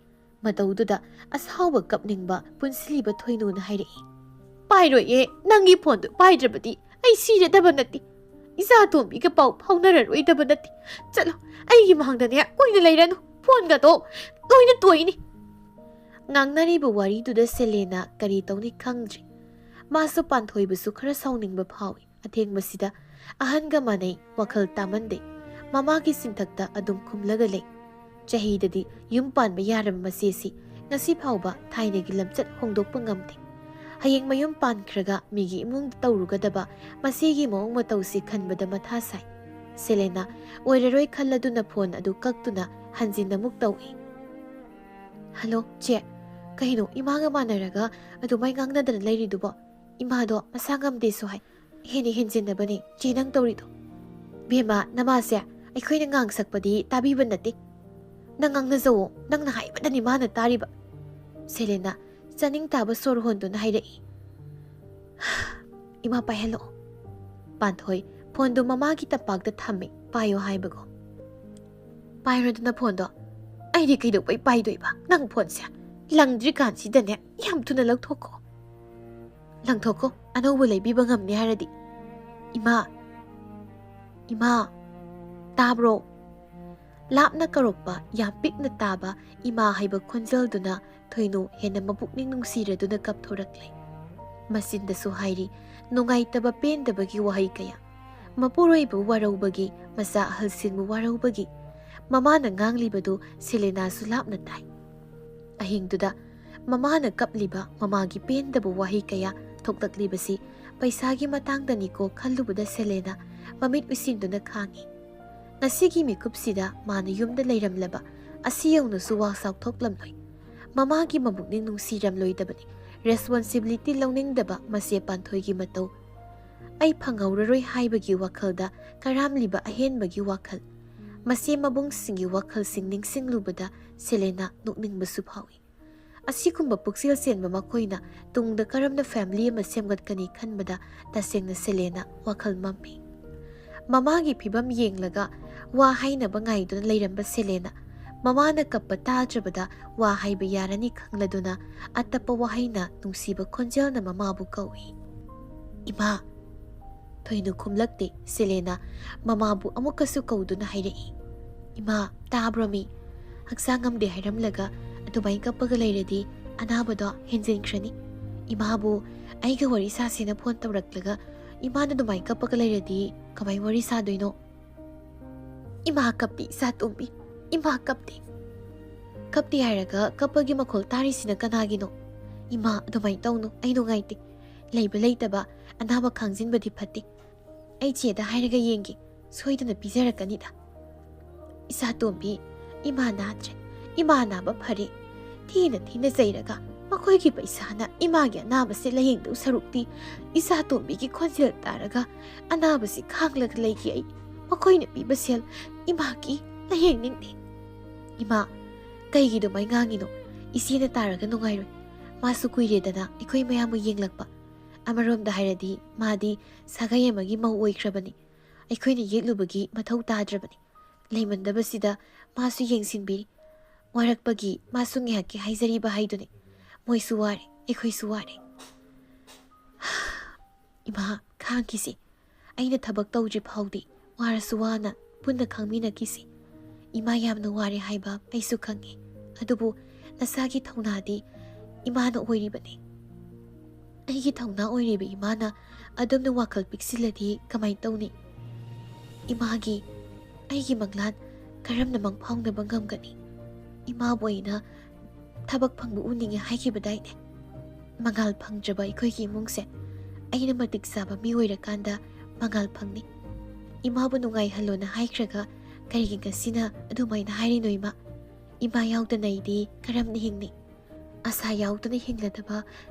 ꯃꯇꯧꯗꯨꯗ ꯑꯁꯥꯎꯕ ꯀꯞꯅꯤꯡꯕ ꯄꯨꯟꯁꯤꯜꯂꯤꯕ ꯊꯣꯏꯅꯨꯅ ꯍꯥꯏꯔꯛꯏ ꯄꯥꯏꯔꯣꯏꯌꯦ ꯅꯪꯒꯤ ꯐꯣꯟꯗꯨ ꯄꯥꯏꯗ꯭ꯔꯕꯗꯤ ꯑꯩ ꯁꯤꯔꯗꯕ ꯅꯠꯇꯦ ꯏꯆꯥ ꯇꯣꯝꯕꯤꯒ ꯄꯥꯎ ꯐꯥꯎꯅꯔꯔꯣꯏꯗꯕ ꯅꯠꯇꯦ ꯆꯠꯂꯣ ꯑꯩꯒꯤ ꯃꯥꯡꯗꯅꯦ ꯀꯨꯏꯅ ꯂꯩꯔꯅꯨ ꯐꯣꯟꯒꯗꯣ ꯂꯣꯏꯅ ꯇꯣꯏꯅꯤ ꯉꯥꯡꯅꯔꯤꯕ ꯋꯥꯔꯤꯗꯨꯗ ꯁꯦꯂꯦꯅ ꯀꯔꯤ ꯇꯧꯅꯤ ꯈꯪꯗ꯭ꯔꯤ ꯃꯥꯁꯨ ꯄꯥꯟꯊꯣꯏꯕꯨꯁꯨ ꯈꯔ ꯁꯥꯎꯅꯤꯡꯕ ꯐꯥꯎꯏ ꯑꯊꯦꯡꯕꯁꯤꯗ ꯑꯍꯟꯒ ꯃꯥꯟꯅꯩ ꯋꯥꯈꯜ ꯇꯥꯃꯟꯗꯦ ꯃꯃꯥꯒꯤ ꯁꯤꯟꯊꯛꯇ ꯑꯗꯨꯝ ꯈꯨꯝꯂꯒ ꯂꯩ ꯆꯍꯤꯗꯗꯤ ꯌꯨꯝ ꯄꯥꯟꯕ ꯌꯥꯔꯕ ꯃꯆꯦꯁꯤ ꯉꯁꯤ ꯐꯥꯎꯕ ꯊꯥꯏꯅꯒꯤ ꯂꯝꯆꯠ ꯍꯣꯡꯗꯣꯛꯄ ꯉꯝꯗꯦ ꯍꯌꯦꯡ ꯃꯌꯨꯝ ꯄꯥꯟꯈ꯭ꯔꯒ ꯃꯤꯒꯤ ꯏꯃꯨꯡꯗ ꯇꯧꯔꯨꯒꯗꯕ ꯃꯁꯤꯒꯤ ꯃꯑꯣꯡ ꯃꯇꯧꯁꯤ ꯈꯟꯕꯗ ꯃꯊꯥ ꯁꯥꯏ ꯁꯦꯂꯦꯅ ꯑꯣꯏꯔꯔꯣꯏ ꯈꯜꯂꯗꯨꯅ ꯐꯣꯟ ꯑꯗꯨ ꯀꯛꯇꯨꯅ ꯍꯟꯖꯤꯟ ꯑꯃꯨꯛ ꯇꯧꯏ ꯍꯜꯂꯣ ꯆꯦ ꯀꯩꯅꯣ 이마ꯒ ꯃꯥꯟꯅꯔꯒ ꯑꯗꯨꯃꯥꯏ ꯉꯥꯡꯅꯗꯅ ꯂꯩꯔꯤꯗꯨꯕꯣ 이마ꯗꯣ ꯃꯁꯥ ꯉꯝꯗꯦꯁꯨ ꯍꯥꯏ ꯍꯦꯟꯅ ꯍꯦꯟꯖꯤꯟꯅꯕꯅꯦ ꯆꯦ ꯅꯪ ꯇꯧꯔꯤꯗꯣ ꯕꯦꯝꯃ ꯅꯃꯥꯁꯦ ꯑꯩꯈꯣꯏꯅ ꯉꯥꯡ ꯁꯛꯄꯗꯤ ꯇꯥꯕꯤꯕ ꯅꯠꯇꯦ ꯅꯪ ꯉꯥꯡꯅꯖꯧꯋꯣ ꯅꯪꯅ ꯍꯥꯏꯕꯗꯅꯤ ꯃꯥꯅ ꯇꯥꯔꯤꯕ ꯁꯦꯂꯦꯅ ꯆꯥꯅꯤꯡ ꯇꯥꯕ ꯁꯣꯔ ꯍꯣꯟꯗꯨꯅ ꯍꯥꯏꯔꯛꯏ 이마 ꯄꯥꯏꯍꯜꯂꯛꯑꯣ ꯄꯥꯟꯊꯣꯏ ꯐꯣꯟꯗꯨ ꯃꯃꯥꯒꯤ ꯇꯝꯄꯥꯛꯇ ꯊꯝꯃꯤ ꯄꯥꯏꯌꯣ ꯍꯥꯏꯕꯒꯣ ꯄꯥꯏꯔꯣꯗꯅ ꯐꯣꯟꯗꯣ ꯑꯩꯗꯤ ꯀꯩꯗꯧꯕꯩ ꯄꯥꯏꯗꯣꯏꯕ ꯅꯪ ꯐꯣꯟꯁꯦ ꯂꯪꯗ꯭ꯔꯤꯀꯥꯟꯁꯤꯗꯅꯦ ꯌꯥꯝ ꯊꯨꯅ ꯂꯧꯊꯣꯛꯈꯣ ꯂꯪꯊꯣꯛꯈꯣ ꯑꯅꯧꯕ ꯂꯩꯕꯤꯕ ꯉꯝꯅꯤ ꯍꯥꯏꯔꯗꯤ 이마 ꯇꯥꯕ꯭ꯔꯣ ꯂꯥꯞꯅ ꯀꯧꯔꯛꯄ ꯌꯥꯝ ꯄꯤꯛꯅ ꯇꯥꯕ 이마 ꯍꯥꯏꯕ ꯈꯣꯟꯖꯦꯜꯗꯨꯅ ꯊꯣꯏꯅꯨ ꯍꯦꯟꯅ ꯃꯄꯨꯛꯅꯤꯡ ꯅꯨꯡꯁꯤꯔꯗꯨꯅ ꯀꯞꯊꯣꯔꯛꯂꯦ ꯃꯆꯤꯟꯗꯁꯨ ꯍꯥꯏꯔꯤ ꯅꯨꯡꯉꯥꯏꯇꯕ ꯄꯦꯟꯗꯕꯒꯤ ꯋꯥꯍꯩ ꯀꯌꯥ ꯃꯄꯨꯔꯣꯏꯕꯨ ꯋꯥꯔꯧꯕꯒꯤ ꯃꯆꯥ ꯑꯍꯜꯁꯤꯡꯕꯨ ꯋꯥꯔꯧꯕꯒꯤ ꯃꯃꯥꯅ ꯉꯥꯡꯂꯤꯕꯗꯨ ꯁꯦꯂꯦꯅꯥꯁꯨ ꯂꯥꯞꯅ ꯇꯥꯏ ꯑꯍꯤꯡꯗꯨꯗ ꯃꯃꯥꯅ ꯀꯞꯂꯤꯕ ꯃꯃꯥꯒꯤ ꯄꯦꯟꯗꯕ ꯋꯥꯍꯩ ꯀꯌꯥ ꯊꯣꯛꯂꯛꯂꯤꯕꯁꯤ ꯄꯩꯁꯥꯒꯤ ꯃꯇꯥꯡꯗꯅꯤꯀꯣ ꯈꯜꯂꯨꯕꯗ ꯁꯦꯂꯦꯅ ꯃꯃꯤꯠ ꯎꯏꯁꯤꯟꯗꯨꯅ ꯈꯥꯡꯉꯤ ꯉꯁꯤꯒꯤ ꯃꯤꯀꯨꯞꯁꯤꯗ ꯃꯥꯅ ꯌꯨꯝꯗ ꯂꯩꯔꯝꯂꯕ ꯑꯁꯤ ꯌꯧꯅꯁꯨ ꯋꯥꯁꯥꯎ ꯊꯣꯛꯂꯝꯂꯣꯏ ꯃꯃꯥꯒꯤ ꯃꯕꯨꯛꯅꯤꯡ ꯅꯨꯡꯁꯤꯔꯝꯂꯣꯏꯗꯕꯅꯤ ꯔꯦꯁꯄꯣꯟꯁꯤꯕꯤꯂꯤꯇꯤ ꯂꯧꯅꯤꯡꯗꯕ ꯃꯆꯦ ꯄꯥꯟꯊꯣꯏꯒꯤ ꯃꯇꯧ ꯑꯩ ꯐꯪꯍꯧꯔꯔꯣꯏ ꯍꯥꯏꯕꯒꯤ ꯋꯥꯈꯜꯗ ꯀꯔꯥꯝꯂꯤꯕ ꯑꯍꯦꯟꯕꯒꯤ ꯋꯥꯈꯜ ꯃꯆꯦ ꯃꯕꯨꯡꯁꯤꯡꯒꯤ ꯋꯥꯈꯜꯁꯤꯡ ꯅꯤꯡꯁꯤꯡꯂꯨꯕꯗ ꯁꯦꯂꯦꯅ ꯅꯣꯛꯅꯤꯡꯕꯁꯨ ꯐꯥꯎꯏ ꯑꯁꯤꯒꯨꯝꯕ ꯄꯨꯛꯆꯦꯜ ꯆꯦꯟꯕ ꯃꯈꯣꯏꯅ ꯇꯨꯡꯗ ꯀꯔꯝꯅ ꯐꯦꯃꯤꯂꯤ ꯑꯃ ꯁꯦꯝꯒꯠꯀꯅꯤ ꯈꯟꯕꯗ ꯇꯁꯦꯡꯅ ꯁꯦꯂꯦꯅ ꯋꯥꯈꯜ ꯃꯝꯃꯤ ꯃꯃꯥꯒꯤ ꯐꯤꯕꯝ ꯌꯦꯡꯂꯒ ꯋꯥ ꯍꯥꯏꯅꯕ ꯉꯥꯏꯗꯨꯅ ꯂꯩꯔꯝꯕ ꯁꯦꯂꯦꯅ ꯃꯃꯥꯅ ꯀꯞꯄ ꯇꯥꯗ꯭ꯔꯕꯗ ꯋꯥ ꯍꯥꯏꯕ ꯌꯥꯔꯅꯤ ꯈꯪꯂꯗꯨꯅ ꯑꯇꯞꯄ ꯋꯥꯍꯩꯅ ꯅꯨꯡꯁꯤꯕ ꯈꯣꯟꯖꯦꯜꯅ ꯃꯃꯥꯕꯨ ꯀꯧꯏ 이마 ꯊꯣꯏꯅꯨ ꯈꯨꯝꯂꯛꯇꯦ ꯁꯦꯂꯦꯅ ꯃꯃꯥꯕꯨ ꯑꯃꯨꯛꯀꯁꯨ ꯀꯧꯗꯨꯅ ꯍꯥꯏꯔꯛꯏ 이마 ꯇꯥꯕ꯭ꯔꯣꯃꯤ ꯍꯛꯆꯥꯡ ꯉꯝꯗꯦ ꯍꯥꯏꯔꯝꯂꯒ ꯑꯗꯨꯃꯥꯏ ꯀꯞꯄꯒ ꯂꯩꯔꯗꯤ ꯑꯅꯥꯕꯗꯣ ꯍꯦꯟꯖꯤꯟꯈ꯭ꯔꯅꯤ 이마ꯕꯨ ꯑꯩꯒ ꯋꯥꯔꯤ ꯁꯥꯁꯦꯅ ꯐꯣꯟ ꯇꯧꯔꯛꯂꯒ ꯏꯃꯥꯅ ꯑꯗꯨꯃꯥꯏꯅ ꯀꯞꯄꯒ ꯂꯩꯔꯗꯤ ꯀꯃꯥꯏ ꯋꯥꯔꯤ ꯁꯥꯗꯣꯏꯅꯣ? ꯏꯃꯥ ꯀꯞꯄꯤ ꯏꯆꯥꯇꯣꯝꯕꯤ, ꯏꯃꯥ ꯀꯞꯇꯦ꯫ ꯀꯞꯇꯦ ꯍꯥꯏꯔꯒ ꯀꯞꯄꯒꯤ ꯃꯈꯣꯜ ꯇꯥꯔꯤꯁꯤꯅ ꯀꯅꯥꯒꯤꯅꯣ? ꯏꯃꯥ ꯑꯗꯨꯃꯥꯏꯅ ꯇꯧꯅꯨ, ꯑꯩ ꯅꯨꯡꯉꯥꯏꯇꯦ꯫ ꯂꯩꯕ ꯂꯩꯇꯕ ꯑꯅꯥꯕ ꯈꯥꯡꯖꯤꯟꯕꯗꯤ ꯐꯠꯇꯦ꯫ ꯑꯩ ꯆꯦꯗ ꯍꯥꯏꯔꯒ ꯌꯦꯡꯒꯦ, ꯁꯣꯏꯗꯅ ꯄꯤꯖꯔꯛꯀꯅꯤꯗ꯫ ꯏꯆꯥꯇꯣꯝꯕꯤ, ꯏꯃꯥ ꯅꯥꯗ꯭ꯔꯦ, ꯏꯃꯥ ꯅꯥꯕ ꯐꯔꯦ꯫ ꯊꯤꯅ ꯊꯤꯅ ꯆꯩꯔꯒ ꯃꯈꯣꯏꯒꯤ ꯄꯩꯁꯥꯅ ꯏꯃꯥꯒꯤ ꯑꯅꯥꯕꯁꯤ ꯂꯥꯌꯦꯡꯗꯧ ꯁꯔꯨꯛꯇꯤ ꯏꯆꯥꯇꯣꯝꯕꯤꯒꯤ ꯈꯣꯟꯖꯦꯜ ꯇꯥꯔꯒ ꯑꯅꯥꯕꯁꯤ ꯈꯥꯡꯂꯒ ꯂꯩꯈꯤ ꯑꯩ꯫ ꯃꯈꯣꯏꯅ ꯄꯤꯕ ꯁꯦꯜ ꯏꯃꯥꯒꯤ ꯂꯥꯌꯦꯡꯅꯤꯡꯗꯦ꯫ ꯏꯃꯥ, ꯀꯩꯒꯤ ꯑꯗꯨꯃꯥꯏ ꯉꯥꯡꯉꯤꯅꯣ? ꯏꯆꯦꯅ ꯇꯥꯔꯒ ꯅꯨꯡꯉꯥꯏꯔꯣꯏ꯫ ꯃꯥꯁꯨ ꯀꯨꯏꯔꯦꯗꯅ ꯑꯩꯈꯣꯏ ꯃꯌꯥꯝꯕꯨ ꯌꯦꯡꯂꯛꯄ꯫ ꯑꯃꯔꯣꯝꯗ ꯍꯥꯏꯔꯗꯤ ꯃꯥꯗꯤ ꯁꯥꯒꯩ ꯑꯃꯒꯤ ꯃꯧ ꯑꯣꯏꯈ꯭ꯔꯕꯅꯤ꯫ ꯑꯩꯈꯣꯏꯅ ꯌꯦꯛꯂꯨꯕꯒꯤ ꯃꯊꯧ ꯇꯥꯗ꯭ꯔꯕꯅꯤ꯫ ꯂꯩꯃꯟꯗꯕꯁꯤꯗ ꯃꯥꯁꯨ ꯌꯦꯡꯁꯤꯟꯕꯤꯔꯤ꯫ ꯋꯥꯔꯛꯄꯒꯤ ꯃꯥꯁꯨ ꯉꯥꯏꯍꯥꯛꯀꯤ ꯍꯥꯏꯖꯔꯤꯕ ꯍꯥꯏꯗꯨꯅꯤ꯫ ꯃꯣꯏꯁꯨ ꯋꯥꯔꯦ, ꯑꯩꯈꯣꯏꯁꯨ ꯋꯥꯔꯦ꯫ ꯏꯃꯥ, ꯈꯥꯡꯈꯤꯁꯤ꯫ ꯑꯩꯅ ꯊꯕꯛ ꯇꯧꯗ꯭ꯔꯤ ꯐꯥꯎꯗꯤ ꯋꯥꯔꯁꯨ ꯋꯥꯅ ꯄꯨꯟꯅ ꯈꯥꯡꯃꯤꯟꯅꯈꯤꯁꯤ꯫ ꯏꯃꯥ ꯌꯥꯝꯅ ꯋꯥꯔꯦ ꯍꯥꯏꯕ ꯑꯩꯁꯨ ꯈꯪꯉꯤ꯫ ꯑꯗꯨꯕꯨ ꯅꯁꯥꯒꯤ ꯊꯧꯅꯥꯗꯤ ꯏꯃꯥꯅ ꯑꯣꯏꯔꯤꯕꯅꯤ꯫ ꯑꯩꯒꯤ ꯊꯧꯅꯥ ꯑꯣꯏꯔꯤꯕ ꯏꯃꯥꯅ ꯑꯗꯨꯝꯅ ꯋꯥꯈꯜ ꯄꯤꯛꯁꯤꯜꯂꯗꯤ ꯀꯃꯥꯏꯅ ꯇꯧꯅꯤ? ꯏꯃꯥꯒꯤ ꯑꯩꯒꯤ ꯃꯪꯂꯥꯟ ꯀꯔꯝꯅ ꯃꯪꯐꯥꯎꯅꯕ ꯉꯝꯒꯅꯤ? ꯏꯃꯥꯕꯨ ꯑꯩꯅ ꯊꯕꯛ ꯐꯪꯕ ꯎꯅꯤꯡꯉꯦ ꯍꯥꯏꯈꯤꯕꯗꯥꯏꯅꯦ? ꯃꯉꯥꯜ ꯐꯪꯗ꯭ꯔꯕ ꯑꯩꯈꯣꯏꯒꯤ ꯏꯃꯨꯡꯁꯦ ꯑꯩꯅ ꯃꯇꯤꯛ ꯆꯥꯕ ꯃꯤ ꯑꯣꯏꯔꯀꯥꯟꯗ ꯃꯉꯥꯜ ꯐꯪꯅꯤ꯫ ꯏꯃꯥꯕꯨ ꯅꯨꯡꯉꯥꯏꯍꯜꯂꯣꯅ ꯍꯥꯏꯈ꯭ꯔꯒ ꯀꯔꯤꯒꯤ ꯉꯁꯤꯅ ꯑꯗꯨꯃꯥꯏꯅ ꯍꯥꯏꯔꯤꯅꯣ ꯏꯃꯥ? ꯏꯃꯥ ꯌꯥꯎꯗꯅ ꯑꯩꯗꯤ ꯀꯔꯝꯅ ꯍꯤꯡꯅꯤ? ꯑꯁꯥ ꯌꯥꯎꯗꯅ ꯍꯤꯡꯂꯗꯕ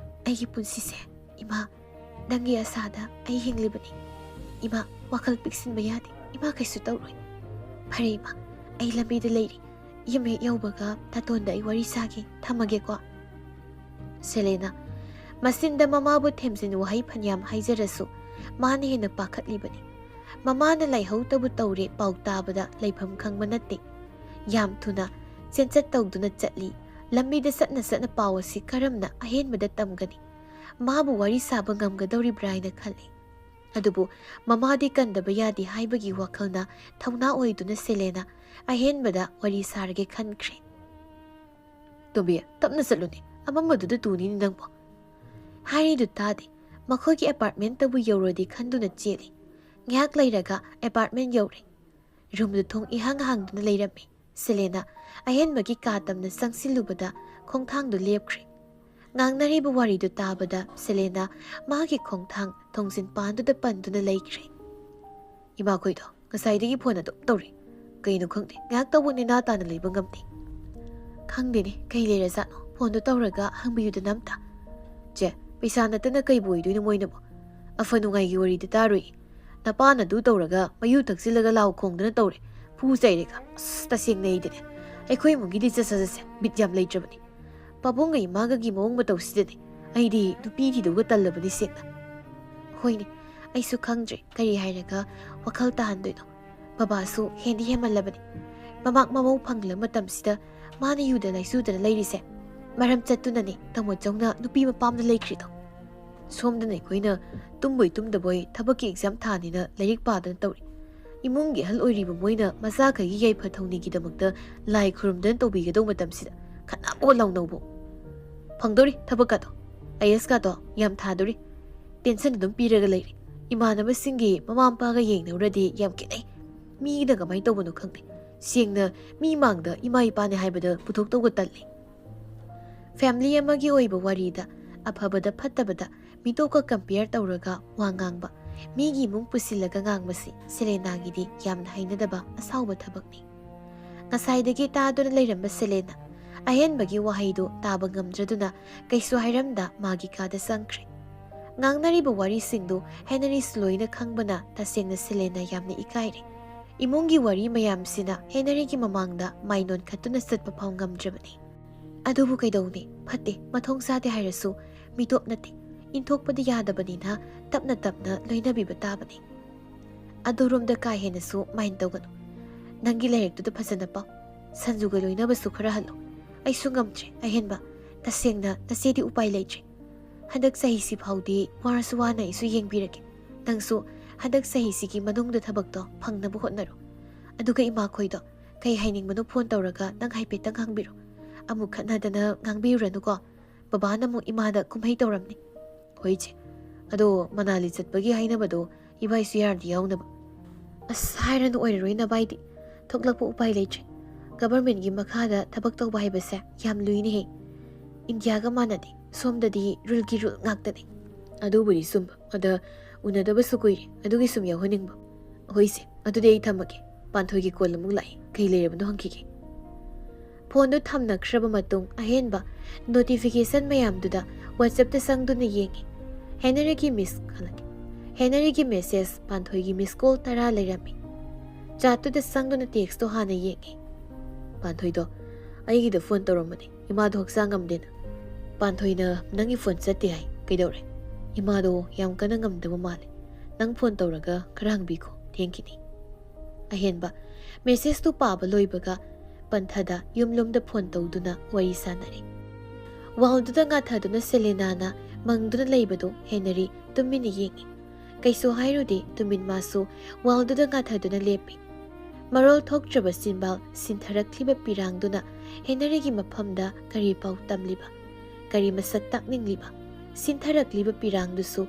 ꯑꯩꯒꯤ ꯄꯨꯟꯁꯤꯁꯦ ꯏꯃꯥ, ꯅꯪꯒꯤ ꯑꯁꯥꯗ ꯑꯩ ꯍꯤꯡꯂꯤꯕꯅꯤ꯫ ꯏꯃꯥ, ꯋꯥꯈꯜ ꯄꯤꯛꯁꯤꯟꯕ ꯌꯥꯗꯦ꯫ ꯏꯃꯥ ꯀꯩꯁꯨ ꯇꯧꯔꯣꯏ꯫ ꯐꯔꯦ ꯏꯃꯥ, ꯑꯩ ꯂꯝꯕꯤꯗ ꯂꯩꯔꯤ꯫ ꯌꯨꯝ ꯍꯦꯛ ꯌꯧꯕꯒ ꯇꯥꯇꯣꯟꯗ ꯑꯩ ꯋꯥꯔꯤ ꯁꯥꯒꯦ꯫ ꯊꯝꯃꯒꯦꯀꯣ꯫ ꯁꯦꯂꯦꯅ ꯃꯆꯤꯟꯗ ꯃꯃꯥꯕꯨ ꯊꯦꯝꯖꯤꯟ ꯋꯥꯍꯩ ꯐꯅꯌꯥꯝ ꯍꯥꯏꯖꯔꯁꯨ ꯃꯥꯅ ꯍꯦꯟꯅ ꯄꯥꯈꯠꯂꯤꯕꯅꯤ꯫ ꯃꯃꯥꯅ ꯂꯥꯏꯍꯧꯇꯕꯨ ꯇꯧꯔꯦ ꯄꯥꯎ ꯇꯥꯕꯗ ꯂꯩꯐꯝ ꯈꯪꯕ ꯅꯠꯇꯦ꯫ ꯌꯥꯝ ꯊꯨꯅ ꯆꯦꯟꯆꯠ ꯇꯧꯗꯨꯅ ꯆꯠꯂꯤ꯫ ꯂꯝꯕꯤꯗ ꯆꯠꯅ ꯆꯠꯅ ꯄꯥꯎ ꯑꯁꯤ ꯀꯔꯝꯅ ꯑꯍꯦꯟꯕꯗ ꯇꯝꯒꯅꯤ? ꯃꯥꯕꯨ ꯋꯥꯔꯤ ꯁꯥꯕ ꯉꯝꯒꯗꯧꯔꯤꯕ꯭ꯔꯥ ꯍꯥꯏꯅ ꯈꯜꯂꯤ꯫ ꯑꯗꯨꯕꯨ ꯃꯃꯥꯗꯤ ꯀꯟꯗꯕ ꯌꯥꯗꯦ ꯍꯥꯏꯕꯒꯤ ꯋꯥꯈꯜꯅ ꯊꯧꯅꯥ ꯑꯣꯏꯗꯨꯅ ꯁꯦꯂꯦꯅ ꯑꯍꯦꯟꯕꯗ ꯋꯥꯔꯤ ꯁꯥꯔꯒꯦ ꯈꯟꯈ꯭ꯔꯦ꯫ ꯇꯣꯝꯕꯤ, ꯇꯞꯅ ꯆꯠꯂꯨꯅꯦ, ꯑꯃꯝꯕꯗꯨꯗ ꯇꯨꯅꯤꯅꯤ ꯅꯪꯕꯣ꯫ ꯍꯥꯏꯔꯤꯗꯨ ꯇꯥꯗꯦ꯫ ꯃꯈꯣꯏꯒꯤ ꯑꯦꯄꯥꯔꯠꯃꯦꯟꯇꯕꯨ ꯌꯧꯔꯗꯤ ꯈꯟꯗꯨꯅ ꯆꯦꯜꯂꯤ꯫ ꯉꯥꯏꯍꯥꯛ ꯂꯩꯔꯒ ꯑꯦꯄꯥꯔꯠꯃꯦꯟ ꯌꯧꯔꯦ꯫ ꯔꯨꯝꯗꯨ ꯊꯣꯡ ꯏꯍꯥꯡ ꯍꯥꯡꯗꯨꯅ ꯂꯩꯔꯝꯃꯤ꯫ ꯁꯦꯂꯦꯅ ꯑꯍꯦꯟꯕꯒꯤ ꯀꯥ ꯇꯝꯅ ꯆꯪꯁꯤꯜꯂꯨꯕꯗ ꯈꯣꯡꯊꯥꯡꯗꯨ ꯂꯦꯞꯈ꯭ꯔꯦ꯫ ꯉꯥꯡꯅꯔꯤꯕ ꯋꯥꯔꯤꯗꯨ ꯇꯥꯕꯗ ꯁꯦꯂꯦꯅ ꯃꯥꯒꯤ ꯈꯣꯡꯊꯥꯡ ꯊꯣꯡꯖꯤꯟ ꯄꯥꯟꯗꯨꯗ ꯄꯟꯗꯨꯅ ꯂꯩꯈ꯭ꯔꯦ꯫ ꯏꯃꯥꯈꯣꯏꯗꯣ ꯉꯁꯥꯏꯗꯒꯤ ꯐꯣꯟ ꯑꯗꯨꯝ ꯇꯧꯔꯤ꯫ ꯀꯩꯅꯣ ꯈꯪꯗꯦ, ꯉꯥꯏꯍꯥꯛ ꯇꯧꯕ ꯅꯦꯅꯥ ꯇꯥꯅ ꯂꯩꯕ ꯉꯝꯗꯦ꯫ ꯈꯪꯗꯦꯅꯦ, ꯀꯩ ꯂꯩꯔꯖꯥꯠꯅꯣ? ꯐꯣꯟꯗꯨ ꯇꯧꯔꯒ ꯍꯪꯕꯤꯌꯨꯗꯅ ꯑꯝꯇ꯫ ꯆꯦ, ꯄꯩꯁꯥ ꯅꯠꯇꯅ ꯀꯩꯕꯨ ꯑꯣꯏꯗꯣꯏꯅꯣ ꯃꯣꯏꯅꯕꯨ? ꯑꯐ ꯅꯨꯡꯉꯥꯏꯒꯤ ꯋꯥꯔꯤꯗꯤ ꯇꯥꯔꯣꯏꯌꯦ꯫ ꯅꯄꯥꯅ ꯑꯗꯨ ꯇꯧꯔꯒ ꯃꯌꯨ ꯊꯛꯆꯤꯜꯂꯒ ꯂꯥꯎ ꯈꯣꯡꯗꯅ ꯇꯧꯔꯦ꯫ ꯐꯨ ꯆꯩꯔꯦꯒ꯫ ꯑꯁ, ꯇꯁꯦꯡꯅ ꯑꯩꯗꯤꯅꯦ ꯑꯩꯈꯣꯏ ꯏꯃꯨꯡꯒꯤꯗꯤ ꯆꯠꯁꯦ ꯕꯤꯠ ꯌꯥꯝ ꯂꯩꯇ꯭ꯔꯕꯅꯤ꯫ ꯄꯥꯕꯨꯡꯒ ꯏꯃꯥꯒꯒꯤ ꯃꯑꯣꯡ ꯃꯇꯧꯁꯤꯗꯅꯦ ꯑꯩꯗꯤ ꯅꯨꯄꯤ ꯊꯤꯗꯧꯒ ꯇꯜꯂꯕꯅꯤ ꯁꯦꯡꯅ꯫ ꯍꯣꯏꯅꯦ, ꯑꯩꯁꯨ ꯈꯪꯗ꯭ꯔꯦ ꯀꯔꯤ ꯍꯥꯏꯔꯒ ꯋꯥꯈꯜ ꯇꯥꯍꯟꯗꯣꯏꯅꯣ꯫ ꯕꯕꯥꯁꯨ ꯍꯦꯟꯗꯤ ꯍꯦꯟꯃꯜꯂꯕꯅꯤ꯫ ꯃꯃꯥꯛ ꯃꯃꯧ ꯐꯪꯂꯕ ꯃꯇꯝꯁꯤꯗ ꯃꯥꯅ ꯌꯨꯗ ꯂꯥꯏꯆꯨꯗꯅ ꯂꯩꯔꯤꯁꯦ ꯃꯔꯝ ꯆꯠꯇꯨꯅꯅꯦ ꯇꯃꯣꯆꯧꯅ ꯅꯨꯄꯤ ꯃꯄꯥꯝꯗ ꯂꯩꯈ꯭ꯔꯤꯗꯣ꯫ ꯁꯣꯝꯗꯅ ꯑꯩꯈꯣꯏꯅ ꯇꯨꯝꯕꯣꯏ ꯇꯨꯝꯗꯕꯣꯏ ꯊꯕꯛꯀꯤ ꯑꯦꯛꯖꯥꯝ ꯊꯥꯅꯤꯅ ꯂꯥꯏꯔꯤꯛ ꯄꯥꯗꯅ ꯇꯧꯔꯤ꯫ ꯏꯃꯨꯡꯒꯤ ꯑꯍꯜ ꯑꯣꯏꯔꯤꯕ ꯃꯣꯏꯅ ꯃꯆꯥꯈꯩꯒꯤ ꯌꯥꯏꯐ ꯊꯧꯅꯤꯒꯤꯗꯃꯛꯇ ꯂꯥꯏ ꯈꯨꯔꯨꯝꯗꯅ ꯇꯧꯕꯤꯒꯗꯧ ꯃꯇꯝꯁꯤꯗ ꯈꯠꯅꯕꯣ ꯂꯥꯎꯅꯧꯕꯣ꯫ ꯐꯪꯗꯣꯔꯤ ꯊꯕꯛꯀꯥꯗꯣ, ꯑꯥꯏꯑꯦꯁꯀꯥꯗꯣ ꯌꯥꯝ ꯊꯥꯗꯣꯔꯤ꯫ ꯇꯦꯟꯁꯟ ꯑꯗꯨꯝ ꯄꯤꯔꯒ ꯂꯩꯔꯤ꯫ ꯏꯃꯥꯟꯅꯕꯁꯤꯡꯒꯤ ꯃꯃꯥ ꯃꯄꯥꯒ ꯌꯦꯡꯅꯧꯔꯗꯤ ꯌꯥꯝ ꯈꯦꯠꯅꯩ꯫ ꯃꯤꯒꯤꯅ ꯀꯃꯥꯏꯅ ꯇꯧꯕꯅꯣ ꯈꯪꯗꯦ꯫ ꯁꯦꯡꯅ ꯃꯤ ꯃꯥꯡꯗ ꯏꯃꯥ ꯏꯄꯥꯅꯦ ꯍꯥꯏꯕꯗ ꯄꯨꯊꯣꯛꯇꯧꯒ ꯇꯜꯂꯤ꯫ ꯐꯦꯃꯤꯂꯤ ꯑꯃꯒꯤ ꯑꯣꯏꯕ ꯋꯥꯔꯤꯗ ꯑꯐꯕꯗ ꯐꯠꯇꯕꯗ ꯃꯤꯇꯣꯞꯀ ꯀꯝꯄꯤꯌꯔ ꯇꯧꯔꯒ ꯋꯥ ꯉꯥꯡꯕ, ꯃꯤꯒꯤ ꯏꯃꯨꯡ ꯄꯨꯁꯤꯜꯂꯒ ꯉꯥꯡꯕꯁꯤ ꯁꯦꯂꯦꯅꯥꯒꯤꯗꯤ ꯌꯥꯝꯅ ꯍꯩꯅꯗꯕ ꯑꯁꯥꯎꯕ ꯊꯕꯛꯅꯤ꯫ ꯉꯁꯥꯏꯗꯒꯤ ꯇꯥꯗꯨꯅ ꯂꯩꯔꯝꯕ ꯁꯦꯂꯦꯅ ꯑꯍꯦꯟꯕꯒꯤ ꯋꯥꯍꯩꯗꯨ ꯇꯥꯕ ꯉꯝꯗ꯭ꯔꯗꯨꯅ ꯀꯩꯁꯨ ꯍꯥꯏꯔꯝꯗ ꯃꯥꯒꯤ ꯀꯥꯗ ꯆꯪꯈ꯭ꯔꯦ꯫ ꯉꯥꯡꯅꯔꯤꯕ ꯋꯥꯔꯤꯁꯤꯡꯗꯨ ꯍꯦꯅꯔꯤꯁ ꯂꯣꯏꯅ ꯈꯪꯕꯅ ꯇꯁꯦꯡꯅ ꯁꯦꯂꯦꯅ ꯌꯥꯝꯅ ꯏꯀꯥꯏꯔꯦ꯫ ꯏꯃꯨꯡꯒꯤ ꯋꯥꯔꯤ ꯃꯌꯥꯝꯁꯤꯅ ꯍꯦꯅꯔꯤꯒꯤ ꯃꯃꯥꯡꯗ ꯃꯥꯏꯅꯣꯟ ꯈꯠꯇꯨꯅ ꯆꯠꯄ ꯐꯥꯎ ꯉꯝꯗ꯭ꯔꯕꯅꯤ꯫ ꯑꯗꯨꯕꯨ ꯀꯩꯗꯧꯅꯤ, ꯐꯠꯇꯦ, ꯃꯊꯣꯡ ꯆꯥꯗꯦ ꯍꯥꯏꯔꯁꯨ ꯃꯤꯇꯣꯞ ꯅꯠꯇꯦ, ꯏꯟꯊꯣꯛꯄꯗꯤ ꯌꯥꯗꯕꯅꯤꯅ ꯇꯞꯅ ꯇꯞꯅ ꯂꯣꯏꯅꯕꯤꯕ ꯇꯥꯕꯅꯤ꯫ ꯑꯗꯨꯔꯣꯝꯗ ꯀꯥ ꯍꯦꯟꯅꯁꯨ ꯃꯥꯏꯟ ꯇꯧꯒꯅꯨ꯫ ꯅꯪꯒꯤ ꯂꯥꯏꯔꯤꯛꯇꯨꯗ ꯐꯖꯅ ꯄꯥꯎ꯫ ꯁꯟꯖꯨꯒ ꯂꯣꯏꯅꯕꯁꯨ ꯈꯔ ꯍꯜꯂꯨ꯫ ꯑꯩꯁꯨ ꯉꯝꯗ꯭ꯔꯦ ꯑꯍꯦꯟꯕ, ꯇꯁꯦꯡꯅ ꯅꯆꯦꯗꯤ ꯎꯄꯥꯏ ꯂꯩꯇ꯭ꯔꯦ꯫ ꯍꯟꯗꯛ ꯆꯍꯤꯁꯤ ꯐꯥꯎꯗꯤ ꯋꯥꯔꯁꯨ ꯋꯥꯅ ꯑꯩꯁꯨ ꯌꯦꯡꯕꯤꯔꯒꯦ꯫ ꯅꯪꯁꯨ ꯍꯟꯗꯛ ꯆꯍꯤꯁꯤꯒꯤ ꯃꯅꯨꯡꯗ ꯊꯕꯛꯇꯣ ꯐꯪꯅꯕ ꯍꯣꯠꯅꯔꯣ꯫ ꯑꯗꯨꯒ ꯏꯃꯥꯈꯣꯏꯗꯣ ꯀꯩ ꯍꯥꯏꯅꯤꯡꯕꯅꯣ ꯐꯣꯟ ꯇꯧꯔꯒ ꯅꯪ ꯍꯥꯏꯐꯦꯠꯇꯪ ꯍꯪꯕꯤꯔꯣ꯫ ꯑꯃꯨꯛ ꯈꯠꯅꯗꯅ ꯉꯥꯡꯕꯤꯔꯨꯔꯅꯨꯀꯣ꯫ ꯕꯕꯥꯅ ꯑꯃꯨꯛ ꯏꯃꯥꯗ ꯀꯨꯝꯍꯩ ꯇꯧꯔꯝꯅꯤ꯫ ꯍꯣꯏ ꯏꯆꯦ ꯑꯗꯣ ꯃꯅꯥꯂꯤ ꯆꯠꯄꯒꯤ ꯍꯥꯏꯅꯕꯗꯣ ꯏꯕꯥꯏꯁꯨ ꯌꯥꯔꯗꯤ ꯌꯥꯎꯅꯕ ꯑꯁ ꯍꯥꯏꯔꯅꯨ ꯑꯣꯏꯔꯔꯣꯏ ꯅꯕꯥꯏꯗꯤ ꯊꯣꯛꯂꯛꯄ ꯎꯄꯥꯏ ꯂꯩꯇ꯭ꯔꯦ ꯒꯕꯔꯃꯦꯟꯒꯤ ꯃꯈꯥꯗ ꯊꯕꯛ ꯇꯧꯕ ꯍꯥꯏꯕꯁꯦ ꯌꯥꯝ ꯂꯨꯏꯅꯦꯍꯦ ꯏꯟꯗꯤꯌꯥꯒ ꯃꯥꯟꯅꯗꯦ ꯁꯣꯝꯗꯗꯤ ꯔꯨꯜꯒꯤ ꯔꯨꯜ ꯉꯥꯛꯇꯅꯦ ꯑꯗꯨꯕꯨꯗꯤ ꯆꯨꯝꯕ ꯑꯗ ꯎꯅꯗꯕꯁꯨ ꯀꯨꯏꯔꯦ ꯑꯗꯨꯒꯤ ꯁꯨꯝ ꯌꯥꯎꯍꯟꯅꯤꯡꯕ ꯍꯣꯏꯁꯦ ꯑꯗꯨꯗꯤ ꯑꯩ ꯊꯝꯃꯒꯦ ꯄꯥꯟꯊꯣꯏꯒꯤ ꯀꯣꯜ ꯑꯃꯨꯛ ꯂꯥꯛꯏ ꯀꯩ ꯂꯩꯔꯕꯅꯣ ꯍꯪꯈꯤꯒꯦ ꯐꯣꯟꯗꯨ ꯊꯝꯅꯈ꯭ꯔꯕ ꯃꯇꯨꯡ ꯑꯍꯦꯟꯕ ꯅꯣꯇꯤꯐꯤꯀꯦꯁꯟ ꯃꯌꯥꯝꯗꯨꯗ ꯋꯥꯆꯞꯇ ꯆꯪꯗꯨꯅ ꯌꯦꯡꯉꯤ ꯍꯦꯅꯔꯤꯒꯤ ꯃꯦꯁꯦꯖ ꯄꯥꯟꯊꯣꯏꯒꯤ ꯃꯤꯁ ꯀꯣꯜ 10 ꯂꯩꯔꯝꯃꯤ ꯆꯥꯠꯇꯨꯗ ꯆꯪꯗꯨꯅ ꯇꯦꯛꯁꯇꯣ ꯍꯥꯟꯅ ꯌꯦꯡꯉꯤ ꯄꯥꯟꯊꯣꯏꯗꯣ ꯑꯩꯒꯤꯗ ꯐꯣꯟ ꯇꯧꯔꯝꯕꯅꯤ ꯏꯃꯥꯗꯣ ꯍꯛꯆꯥꯡ ꯉꯝꯗꯦꯅ ꯄꯥꯟꯊꯣꯏꯅ ꯅꯪꯒꯤ ꯐꯣꯟ ꯆꯠꯇꯦ ꯍꯥꯏ ꯀꯩꯗꯧꯔꯦ ꯏꯃꯥꯗꯣ ꯌꯥꯝ ꯀꯟꯅ ꯉꯝꯗꯕ ꯃꯥꯜꯂꯦ ꯅꯪ ꯐꯣꯟ ꯇꯧꯔꯒ ꯈꯔ ꯍꯪꯕꯤꯈꯣ ꯊꯦꯡꯈꯤꯅꯤ ꯑꯍꯦꯟꯕ ꯃꯦꯁꯦꯖꯇꯨ ꯄꯥꯕ ꯂꯣꯏꯕꯒ ꯄꯟꯊꯗ ꯌꯨꯝꯂꯣꯝꯗ ꯐꯣꯟ ꯇꯧꯗꯨꯅ ꯋꯥꯔꯤ ꯁꯥꯟꯅꯔꯤ ꯋꯥꯜꯗꯨꯗ ꯉꯥꯊꯗꯨꯅ ꯁꯦꯂꯦꯅꯥꯅ ꯃꯪꯗꯨꯅ ꯂꯩꯕꯗꯨ ꯍꯦꯅꯔꯤ ꯇꯨꯃꯤꯟꯅ ꯌꯦꯡꯉꯤ ꯀꯩꯁꯨ ꯍꯥꯏꯔꯨꯗꯦ ꯇꯨꯃꯤꯟ ꯃꯥꯁꯨ ꯋꯥꯜꯗꯨꯗ ꯉꯥꯊꯗꯨꯅ ꯂꯦꯞꯄꯤ ꯃꯔꯣꯜ ꯊꯣꯛꯇ꯭ꯔꯕ ꯆꯤꯟꯕꯥꯜ ꯁꯤꯟꯊꯔꯛꯂꯤꯕ ꯄꯤꯔꯥꯡꯗꯨꯅ ꯍꯦꯅꯔꯤꯒꯤ ꯃꯐꯝꯗ ꯀꯔꯤ ꯄꯥꯎ ꯇꯝꯂꯤꯕ ꯀꯔꯤ ꯃꯁꯛ ꯇꯥꯛꯅꯤꯡꯂꯤꯕ ꯁꯤꯟꯊꯔꯛꯂꯤꯕ ꯄꯤꯔꯥꯡꯗꯨꯁꯨ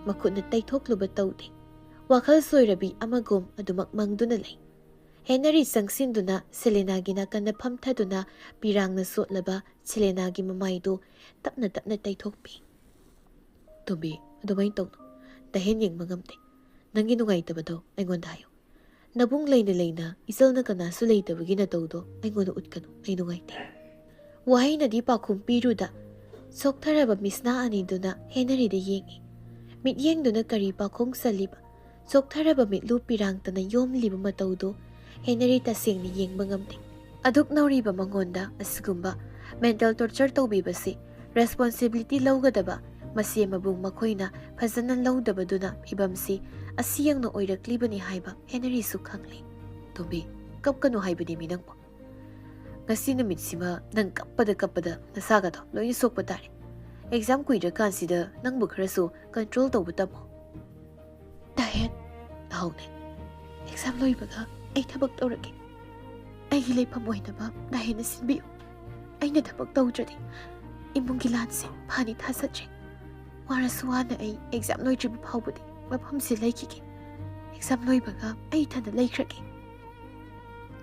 ꯃꯈꯨꯠꯅ ꯇꯩꯊꯣꯛꯂꯨꯕ ꯇꯧꯗꯦ ꯋꯥꯈꯜ ꯁꯣꯏꯔꯕꯤ ꯑꯃꯒꯨꯝ ꯑꯗꯨꯃꯛ ꯃꯪꯗꯨꯅ ꯂꯩ ꯍꯦꯅꯔꯤ ꯆꯪꯁꯤꯟꯗꯨꯅ ꯁꯦꯂꯦꯅꯥꯒꯤ ꯅꯥꯀꯟꯗ ꯐꯝꯊꯗꯨꯅ ꯄꯤꯔꯥꯡꯅ ꯁꯣꯠꯂꯕ ꯁꯦꯂꯦꯅꯥꯒꯤ ꯃꯃꯥꯏꯗꯨ ꯇꯞꯅ ꯇꯞꯅ ꯇꯩꯊꯣꯛꯄꯤ ꯇꯣꯝꯕꯤ ꯑꯗꯨꯃꯥꯏꯅ ꯇꯧꯅꯨ ꯇꯍꯦꯟ ꯌꯦꯡꯕ ꯉꯝꯗꯦ ꯅꯪꯒꯤ ꯅꯨꯡꯉꯥꯏꯇꯕꯗꯣ ꯑꯩꯉꯣꯟꯗ ꯍꯥꯏꯌꯨ ꯅꯕꯨꯡ ꯂꯩꯅ ꯂꯩꯅ ꯏꯆꯜꯅ ꯀꯅꯥꯁꯨ ꯂꯩꯇꯕꯒꯤ ꯅꯇꯧꯗꯣ ꯑꯩꯉꯣꯟꯗ ꯎꯠꯀꯅꯨ ꯑꯩ ꯅꯨꯡꯉꯥꯏꯇꯦ ꯋꯥꯍꯩꯅꯗꯤ ꯄꯥꯎꯈꯨꯝ ꯄꯤꯔꯨꯗ ꯁꯣꯛꯊꯔꯕ ꯃꯤꯁꯅꯥ ꯑꯅꯤꯗꯨꯅ ꯍꯦꯅꯔꯤꯗ ꯌꯦꯡꯉꯤ ꯃꯤꯠꯌꯦꯡꯗꯨꯅ ꯀꯔꯤ ꯄꯥꯈꯣꯡ ꯆꯜꯂꯤꯕ ꯆꯣꯛꯊꯔꯕ ꯃꯤꯠꯂꯨ ꯄꯤꯔꯥꯡꯇꯅ ꯌꯣꯝꯂꯤꯕ ꯃꯇꯧꯗꯨ ꯍꯦꯅꯔꯤ ꯇꯁꯦꯡꯅ ꯌꯦꯡꯕ ꯉꯝꯗꯦ ꯑꯗꯨꯛ ꯅꯧꯔꯤꯕ ꯃꯉꯣꯟꯗ ꯑꯁꯤꯒꯨꯝꯕ ꯃꯦꯟꯇꯦꯜ ꯇꯣꯔꯆꯔ ꯇꯧꯕꯤꯕꯁꯤ ꯔꯦꯁꯄꯣꯟꯁꯤꯕꯤꯂꯤꯇꯤ ꯂꯧꯒꯗꯕ ꯃꯁꯤ ꯃꯕꯨꯡ ꯃꯈꯣꯏꯅ ꯐꯖꯅ ꯂꯧꯗꯕꯗꯨꯅ ꯐꯤꯕꯝꯁꯤ ꯑꯁꯤ ꯌꯧꯅ ꯑꯣꯏꯔꯛꯂꯤꯕꯅꯤ ꯍꯥꯏꯕ ꯍꯦꯅꯔꯤꯁꯨ ꯈꯪꯂꯤ ꯇꯣꯝꯕꯤ ꯀꯞꯀꯅꯨ ꯍꯥꯏꯕꯅꯤ ꯃꯤ ꯅꯪꯕꯨ ꯉꯁꯤ ꯅꯨꯃꯤꯠꯁꯤꯃ ꯅꯪ ꯀꯞꯄꯗ ꯅꯁꯥꯒꯗꯣ ꯂꯣꯏꯅ ꯁꯣꯛꯄ ꯇꯥꯔꯦ ꯑꯦꯛꯖꯥꯝ ꯀꯨꯏꯗ꯭ꯔꯀꯥꯟꯁꯤꯗ ꯅꯪꯕꯨ ꯈꯔꯁꯨ ꯀꯟꯇ꯭ꯔꯣꯜ ꯇꯧꯕ ꯇꯝꯃꯣ ꯗꯥꯍꯦꯟ ꯍꯧꯅꯦ ꯑꯦꯛꯖꯥꯝ ꯂꯣꯏꯕꯒ ꯑꯩ ꯊꯕꯛ ꯇꯧꯔꯒꯦ ꯑꯩꯒꯤ ꯂꯩꯐꯝ ꯑꯣꯏꯅꯕ ꯗꯥꯍꯦꯟꯅ ꯁꯤꯟꯕꯤꯌꯨ ꯑꯩꯅ ꯊꯕꯛ ꯇꯧꯗ꯭ꯔꯗꯤ ꯏꯃꯨꯡꯒꯤ ꯂꯥꯟꯁꯦ ꯐꯥꯅꯤ ꯊꯥꯖꯗ꯭ꯔꯦ ꯋꯥꯔꯁꯨ ꯋꯥꯅ ꯑꯩ ꯑꯦꯛꯖꯥꯝ ꯂꯣꯏꯗ꯭ꯔꯤꯕ ꯐꯥꯎꯕꯗꯤ ꯃꯐꯝꯁꯤ ꯂꯩꯈꯤꯒꯦ ꯑꯦꯛꯖꯥꯝ ꯂꯣꯏꯕꯒ ꯑꯩ ꯏꯊꯟꯗ ꯂꯩꯈ꯭ꯔꯒꯦ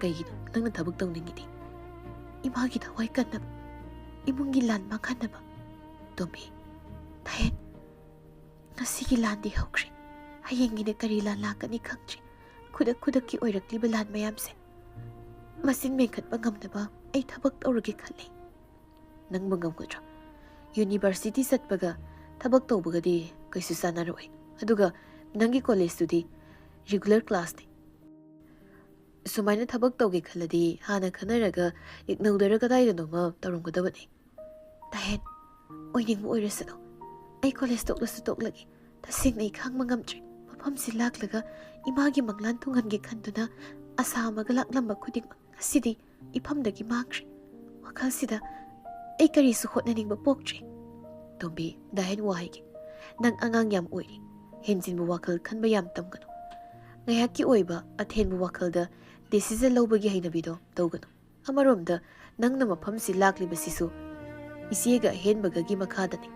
ꯀꯩꯒꯤꯅꯣ ꯅꯪꯅ ꯊꯕꯛ ꯇꯧꯅꯤꯡꯉꯤꯗꯤ ꯏꯃꯥꯒꯤ ꯊꯋꯥꯏ ꯀꯟꯅꯕ ꯏꯃꯨꯡꯒꯤ ꯂꯥꯟ ꯃꯥꯡꯍꯟꯅꯕ ꯇꯣꯝꯕꯤ ꯗꯥꯍꯦꯟ ꯉꯁꯤꯒꯤ ꯂꯥꯟꯗꯤ ꯍꯧꯈ꯭ꯔꯦ ꯍꯌꯦꯡꯒꯤꯅ ꯀꯔꯤ ꯂꯥꯟ ꯂꯥꯛꯀꯅꯤ ꯈꯪꯗ꯭ꯔꯤ ꯈꯨꯗꯛꯀꯤ ꯑꯣꯏꯔꯛꯂꯤꯕ ꯂꯥꯟ ꯃꯌꯥꯝꯁꯦ ꯃꯁꯤꯡ ꯃꯦꯟꯈꯠꯄ ꯉꯝꯅꯕ ꯑꯩ ꯊꯕꯛ ꯇꯧꯔꯒꯦ ꯈꯜꯂꯤ ꯅꯪꯕꯨ ꯉꯝꯒꯗ꯭ꯔꯥ ꯌꯨꯅꯤꯚꯔꯁꯤꯇꯤ ꯆꯠꯄꯒ ꯊꯕꯛ ꯇꯧꯕꯒꯗꯤ ꯀꯩꯁꯨ ꯆꯥꯟꯅꯔꯣꯏ ꯑꯗꯨꯒ ꯅꯪꯒꯤ ꯀꯣꯂꯦꯖꯇꯨꯗꯤ ꯔꯤꯒꯨꯂꯔ ꯀ꯭ꯂꯥꯁꯅꯤ ꯁꯨꯃꯥꯏꯅ ꯊꯕꯛ ꯇꯧꯒꯦ ꯈꯜꯂꯗꯤ ꯍꯥꯟꯅ ꯈꯟꯅꯔꯒ ꯏꯛꯅꯧꯗꯔ ꯀꯗꯥꯏꯗꯅꯣꯃ ꯇꯧꯔꯝꯒꯗꯕꯅꯤ ꯗꯥꯍꯦꯟ ꯑꯣꯏꯅꯤꯡꯕ ꯑꯣꯏꯔꯁꯅꯨ ꯑꯩ ꯀꯣꯂꯦꯖ ꯇꯣꯛꯂꯁꯨ ꯇꯣꯛꯂꯒꯦ ꯇꯁꯦꯡꯅ ꯑꯩ ꯈꯥꯡꯕ ꯉꯝꯗ꯭ꯔꯦ ꯃꯐꯝꯁꯤ ꯂꯥꯛꯂꯒ ꯏꯃꯥꯒꯤ ꯃꯪꯂꯥꯟ ꯊꯨꯡꯍꯟꯒꯦ ꯈꯟꯗꯨꯅ ꯑꯁꯥ ꯑꯃꯒ ꯂꯥꯛꯂꯝꯕ ꯈꯨꯗꯤꯡꯃꯛ ꯉꯁꯤꯗꯤ ꯏꯐꯝꯗꯒꯤ ꯃꯥꯡꯈ꯭ꯔꯦ ꯋꯥꯈꯜꯁꯤꯗ ꯑꯩ ꯀꯔꯤꯁꯨ ꯍꯣꯠꯅꯅꯤꯡꯕ ꯄꯣꯛꯇ꯭ꯔꯦ ꯇꯣꯝꯕꯤ ꯗꯥꯍꯦꯟ ꯋꯥꯍꯩꯒꯦ ꯅꯪ ꯑꯉꯥꯡ ꯌꯥꯝ ꯑꯣꯏꯔꯤ ꯍꯦꯟꯖꯤꯟꯕ ꯋꯥꯈꯜ ꯈꯟꯕ ꯌꯥꯝ ꯇꯝꯒꯅꯨ ꯉꯥꯏꯍꯥꯛꯀꯤ ꯑꯣꯏꯕ ꯑꯊꯦꯟꯕ ꯋꯥꯈꯜꯗ ꯗꯤꯁꯤꯖꯟ ꯂꯧꯕꯒꯤ ꯍꯩꯅꯕꯤꯗꯣ ꯇꯧꯒꯅꯨ ꯑꯃꯔꯣꯝꯗ ꯅꯪꯅ ꯃꯐꯝꯁꯤ ꯂꯥꯛꯂꯤꯕꯁꯤꯁꯨ ꯏꯆꯦꯒ ꯑꯍꯦꯟꯕꯒꯒꯤ ꯃꯈꯥꯗꯅꯤ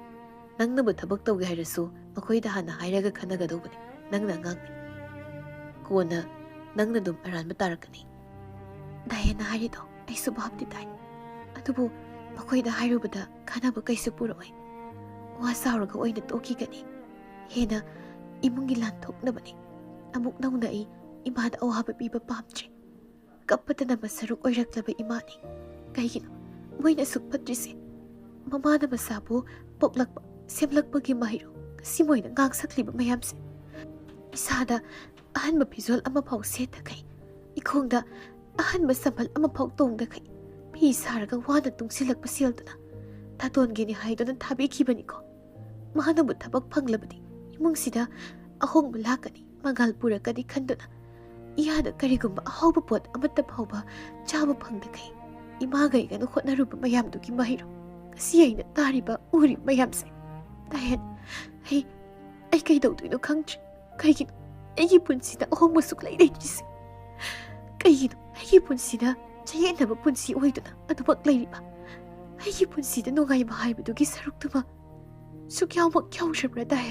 ꯅꯪꯅꯕꯨ ꯊꯕꯛ ꯇꯧꯒꯦ ꯍꯥꯏꯔꯁꯨ ꯃꯈꯣꯏꯗ ꯍꯥꯟꯅ ꯍꯥꯏꯔꯒ ꯈꯟꯅꯒꯗꯧꯕꯅꯤ ꯅꯪꯅ ꯑꯉꯥꯡꯅꯤ ꯀꯣꯟꯅ ꯅꯪꯅ ꯑꯗꯨꯝ ꯑꯔꯥꯟꯕ ꯇꯥꯔꯛꯀꯅꯤ ꯗꯥꯍꯦꯟꯅ ꯍꯥꯏꯔꯤꯗꯣ ꯑꯩꯁꯨ ꯚꯥꯞꯇꯤ ꯇꯥꯏ ꯑꯗꯨꯕꯨ ꯃꯈꯣꯏꯗ ꯍꯥꯏꯔꯨꯕꯗ ꯀꯥꯟꯅꯕ ꯀꯩꯁꯨ ꯄꯨꯔꯛꯑꯣꯏ ꯋꯥ ꯆꯥꯎꯔꯒ ꯑꯣꯏꯅ ꯇꯣꯛꯈꯤꯒꯅꯤ ꯍꯦꯟꯅ ꯏꯃꯨꯡꯒꯤ ꯂꯥꯟ ꯊꯣꯛꯅꯕꯅꯤ ꯑꯃꯨꯛ ꯅꯧꯅ ꯑꯩ ꯏꯃꯥꯗ ꯑꯋꯥꯕ ꯄꯤꯕ ꯄꯥꯝꯗ꯭ꯔꯦ ꯀꯞꯄꯗꯅ ꯃꯁꯔꯨꯛ ꯑꯣꯏꯔꯛꯂꯕ ꯏꯃꯥꯅꯤ ꯀꯩꯒꯤꯅꯣ ꯃꯣꯏꯅ ꯑꯁꯨꯛ ꯐꯠꯇ꯭ꯔꯤꯁꯦ ꯃꯃꯥꯅ ꯃꯁꯥꯕꯨ ꯄꯣꯛꯂꯛꯄ ꯁꯦꯝꯂꯛꯄꯒꯤ ꯃꯍꯩꯔꯣ ꯉꯁꯤ ꯃꯣꯏꯅ ꯉꯥꯡꯁꯛꯂꯤꯕ ꯃꯌꯥꯝꯁꯦ ꯏꯁꯥꯗ ꯑꯍꯟꯕ ꯐꯤꯖꯣꯜ ꯑꯃꯐꯥꯎ ꯁꯦꯠꯇꯈꯩ ꯏꯈꯣꯡꯗ ꯑꯍꯟꯕ ꯁꯝꯕꯜ ꯑꯃꯐꯥꯎ ꯇꯣꯡꯗꯈꯩ ꯐꯤ ꯁꯥꯔꯒ ꯋꯥꯅ ꯇꯨꯡꯁꯤꯜꯂꯛꯄ ꯁꯦꯜꯗꯨꯅ ꯇꯥꯇꯣꯟꯒꯤꯅꯤ ꯍꯥꯏꯗꯨꯅ ꯊꯥꯕꯤꯈꯤꯕꯅꯤꯀꯣ ꯃꯥꯅꯕꯨ ꯊꯕꯛ ꯐꯪꯂꯕꯗꯤ ꯏꯃꯨꯡꯁꯤꯗ ꯑꯍꯣꯡꯕ ꯂꯥꯛꯀꯅꯤ ꯃꯉꯥꯜ ꯄꯨꯔꯛꯀꯅꯤ ꯈꯟꯗꯨꯅ ꯏꯌꯥꯗ ꯀꯔꯤꯒꯨꯝꯕ ꯑꯍꯥꯎꯕ ꯄꯣꯠ ꯑꯃꯠꯇ ꯐꯥꯎꯕ ꯆꯥꯕ ꯐꯪꯗꯈꯩ ꯏꯃꯥꯒꯩꯒꯅ ꯍꯣꯠꯅꯔꯨꯕ ꯃꯌꯥꯝꯗꯨꯒꯤ ꯃꯍꯩꯔꯣ ꯉꯁꯤ ꯑꯩꯅ ꯇꯥꯔꯤꯕ ꯎꯔꯤꯕ ꯃꯌꯥꯝꯁꯦ ꯗꯥꯍꯦꯟ ꯑꯩ ꯀꯩꯗꯧꯗꯣꯏꯅꯣ ꯈꯪꯗ꯭ꯔꯦ ꯀꯩꯒꯤꯅꯣ ꯑꯩꯒꯤ ꯄꯨꯟꯁꯤꯗ ꯑꯍꯣꯡꯕ ꯁꯨꯛꯂꯩ ꯂꯩꯇ꯭ꯔꯤꯁꯦ ꯀꯩꯒꯤꯅꯣ ꯑꯩꯒꯤ ꯄꯨꯟꯁꯤꯗ ꯆꯌꯦꯠꯅꯕ ꯄꯨꯟꯁꯤ ꯑꯣꯏꯗꯨꯅ ꯑꯗꯨꯃꯛ ꯂꯩꯔꯤꯕ ꯑꯩꯒꯤ ꯄꯨꯟꯁꯤꯗ ꯅꯨꯡꯉꯥꯏꯕ ꯍꯥꯏꯕꯗꯨꯒꯤ ꯁꯔꯨꯛꯇꯨꯃ ꯁꯨꯛ ꯌꯥꯎꯃꯛ ꯌꯧꯈ꯭ꯔꯕ꯭ꯔꯥ ꯇꯥꯏ